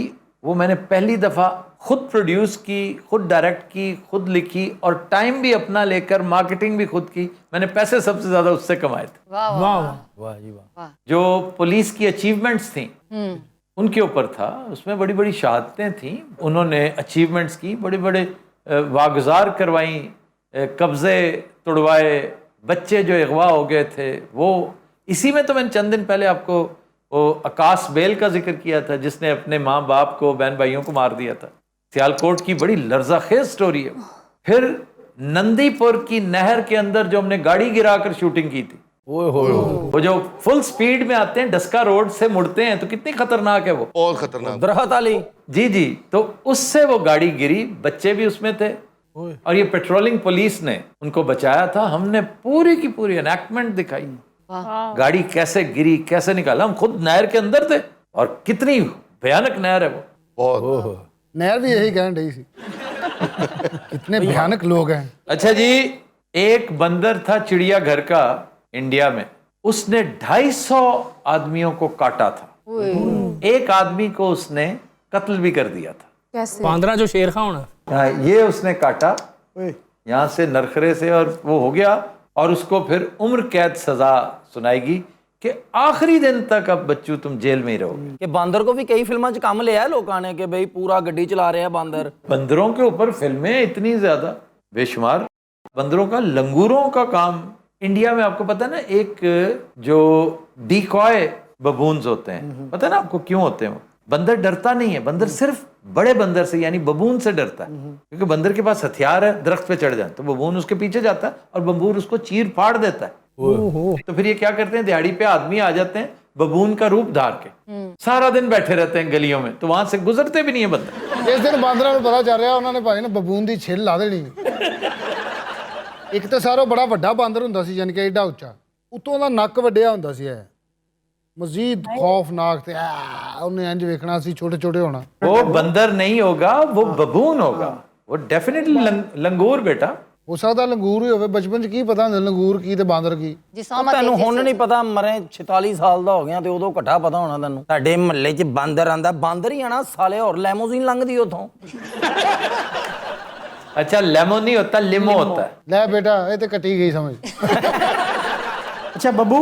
वो मैंने पहली दफा खुद प्रोड्यूस की, खुद डायरेक्ट की, खुद लिखी, और टाइम भी अपना लेकर मार्केटिंग भी खुद की। मैंने पैसे सबसे ज्यादा उससे कमाए थे। वाह वाह, वाह जी वाह। जो पुलिस की अचीवमेंट्स थी उनके ऊपर था, उसमें बड़ी बड़ी शहादतें थी। उन्होंने अचीवमेंट्स की, बड़े बड़े वागुजार करवाई, कब्जे तोड़वाए, बच्चे जो अगवा हो गए थे वो। इसी में तो मैंने चंद दिन पहले आपको वो आकाश बेल का जिक्र किया था, जिसने अपने माँ बाप को, बहन भाइयों को मार दिया था। सियालकोट की बड़ी लर्जाखेज स्टोरी है। फिर नंदीपुर की नहर के अंदर जो हमने गाड़ी गिराकर शूटिंग की थी, वो जो फुल स्पीड में आते हैं, डस्का रोड से मुड़ते हैं, तो कितनी खतरनाक है वो। बहुत खतरनाक। दरहत अली। जी, तो उससे वो गाड़ी गिरी, बच्चे भी उसमें थे, और ये पेट्रोलिंग पुलिस ने उनको बचाया था। हमने पूरी की पूरी एनैक्टमेंट दिखाई, गाड़ी कैसे गिरी, कैसे निकाला। हम खुद नहर के अंदर थे, और कितनी भयानक नहर है वो। बहुत। नहर भी यही कह रही थी। कितने भयानक लोग हैं। अच्छा जी, एक बंदर था चिड़ियाघर का इंडिया में, उसने 250 आदमियों को काटा था। एक आदमी को उसने कत्ल भी कर दिया था। कैसे? बांद्रा जो शेर खान होना, हाँ, ये उसने काटा यहाँ से नरखरे से, और वो हो गया, और उसको फिर उम्र कैद सजा सुनाएगी कि आखिरी दिन तक अब बच्चू तुम जेल में ही रहोगे। कि बांदर को भी कई फिल्मों च काम लिया है लोगों ने कि भाई पूरा गड्डी चला रहे हैं बांदर। बंदरों के ऊपर फिल्में इतनी ज्यादा, बेशुमार। बंदरों का, लंगूरों का काम इंडिया में, आपको पता है ना, एक जो डिकॉय बबून्स होते हैं, पता है ना आपको क्यों होते हैं वो? बंदर डरता नहीं है, बंदर सिर्फ बड़े बंदर से यानी बबून से डरता है, क्योंकि बंदर के पास हथियार है, दरख्त पे चढ़ जाए तो बबून उसके पीछे जाता है और बबून उसको चीर फाड़ देता है। तो फिर ये क्या करते हैं, दिहाड़ी पे आदमी आ जाते हैं बबून का रूप धार के, सारा दिन बैठे रहते हैं गलियों में, तो वहां से गुजरते भी नहीं है बंदर। ਇਸ ਦਿਨ ਬਾਂਦਰਾਂ ਨੂੰ ਪਤਾ ਚੱਲ ਰਿਹਾ ਉਹਨਾਂ ਨੇ ਭਾਈ ਨਾ ਬਬੂਨ ਦੀ ਛਿੱਲ ਲਾ ਦੇਣੀ। ਇੱਕ ਤਾਂ ਸਾਰਾ ਬੜਾ ਵੱਡਾ ਬਾਂਦਰ ਹੁੰਦਾ ਸੀ, ਯਾਨੀ ਕਿ ਐਡਾ ਉੱਚਾ, ਉਤੋਂ ਦਾ ਨੱਕ ਵੱਡਿਆ ਹੁੰਦਾ ਸੀ ਇਹ, ਮਜ਼ੀਦ ਖੌਫਨਾਕ ਤੇ ਉਹਨੇ ਇੰਜ ਵੇਖਣਾ ਸੀ, ਛੋਟੇ ਛੋਟੇ ਹੋਣਾ। वो बंदर नहीं होगा, वो बबून होगा, वो डेफिनेटली लंगूर बेटा। ਹੋ ਸਕਦਾ ਲੰਗੂਰ ਹੀ ਹੋਵੇ, ਬਚਪਨ 'ਚ ਕੀ ਪਤਾ ਹੁੰਦਾ ਲੰਗੂਰ ਕੀ ਤੇ ਬਾਂਦਰ ਕੀ। ਤੈਨੂੰ ਹੁਣ ਨਹੀਂ ਪਤਾ, ਮਰੇ 46 ਸਾਲ ਦਾ ਹੋ ਗਿਆ ਤੇ ਉਦੋਂ ਘੱਟਾ ਪਤਾ ਹੋਣਾ ਤੈਨੂੰ। ਤੁਹਾਡੇ ਮਹੱਲੇ 'ਚ ਬਾਂਦਰ ਆਂਦਾ, ਬਾਂਦਰ ਹੀ ਆਣਾ ਸਾਲੇ, ਹੋਰ ਲੈਮੋਜ਼ੀਨ ਲੰਘਦੀ ਉਥੋਂ। अच्छा लेमो नहीं होता, लिमो होता है। ਲੈ ਬੇਟਾ ਇਹ ਤੇ ਕੱਟੀ ਗਈ ਸਮਝ। अच्छा बब्बू,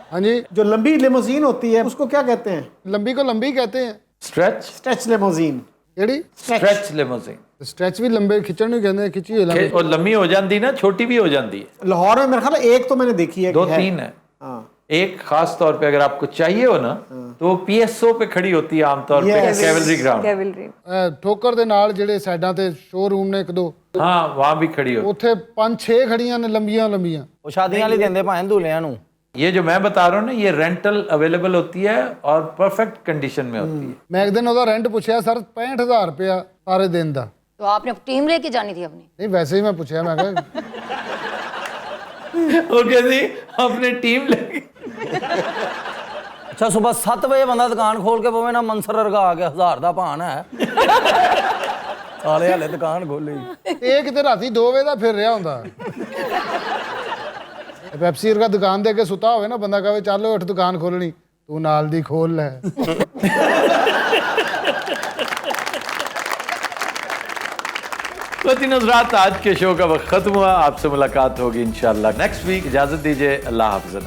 हाँ जी, जो लंबी लिमोजीन होती है उसको क्या कहते हैं? लंबी को लंबी कहते हैं। Stretch, stretch limousine. ਕਿਹੜੀ? Stretch limousine. ਸਟ੍ਰੈਚ ਵੀ ਲੰਬੇ ਖਿੱਚਣ ਨੂੰ ਕਹਿੰਦੇ, ਖਿੱਚੀ ਹੋਈ ਲੰਬੀ। और लम्बी हो जाती ना, छोटी भी हो जाती है। लाहौर में मेरे ख्याल है एक तो मैंने देखी है, 2-3 है। हाँ। एक खास तौर पे अगर आपको चाहिए हो ना तो वो PSO पे खड़ी होती है आमतौर पे, कैवलरी ग्राउंड। कैवलरी ਠੋਕਰ ਦੇ ਨਾਲ ਜਿਹੜੇ ਸਾਈਡਾਂ ਤੇ ਸ਼ੋਰੂਮ ਨੇ ਇੱਕ ਦੋ, हाँ वहां भी खड़ी होती ਉੱਥੇ 5-6 ਖੜੀਆਂ ਨੇ ਲੰਬੀਆਂ ਲੰਬੀਆਂ। ਉਹ ਸ਼ਾਦੀਆਂ ਲਈ ਦਿੰਦੇ ਭਾਵੇਂ ਦੁਲਹਿਆਂ ਨੂੰ। है। ये जो मैं बता रहा हूँ ना, ये रेंटल अवेलेबल होती है और परफेक्ट कंडीशन में होती है। ਮੈਂ ਇੱਕ ਦਿਨ ਉਹਦਾ ਰੈਂਟ ਪੁੱਛਿਆ, ਸਰ 65,000 ਰੁਪਇਆ ਸਾਰੇ ਦਿਨ ਦਾ। तो आपने टीम लेके जानी थी अपनी? ਨਹੀਂ ਵੈਸੇ ਹੀ ਮੈਂ ਪੁੱਛਿਆ, ਮੈਂ ਕਿਹਾ वो कहती अपनी टीम लेके। ਅੱਛਾ ਸਵੇਰ 7 ਵਜੇ ਬੰਦਾ ਦੁਕਾਨ ਖੋਲ ਕੇ ਪਵੇ ਨਾ, ਮਨਸਰ ਵਰਗਾ ਆ ਗਿਆ, 1000 ਦਾ ਭਾਨ ਹੈ। ਸਾਲੇ ਹਲੇ ਦੁਕਾਨ ਖੋਲੀ। ਇਹ ਕਿਤੇ ਰਾਤੀ 2 ਵਜੇ ਦਾ ਫਿਰ ਰਿਹਾ ਹੁੰਦਾ। ਪੈਪਸੀ ਵਰਗਾ ਦੁਕਾਨ ਦੇ ਅੱਗੇ ਸੁੱਤਾ ਹੋਵੇ ਨਾ, ਬੰਦਾ ਕਹੇ ਚੱਲ ਉੱਠ ਦੁਕਾਨ ਖੋਲਣੀ, ਤੂੰ ਨਾਲ ਦੀ ਖੋਲ ਲੈ। रात आज के शो का वक्त खत्म हुआ, आपसे मुलाकात होगी इंशाल्लाह नेक्स्ट वीक। इजाजत दीजिए, अल्लाह हाफ़िज़।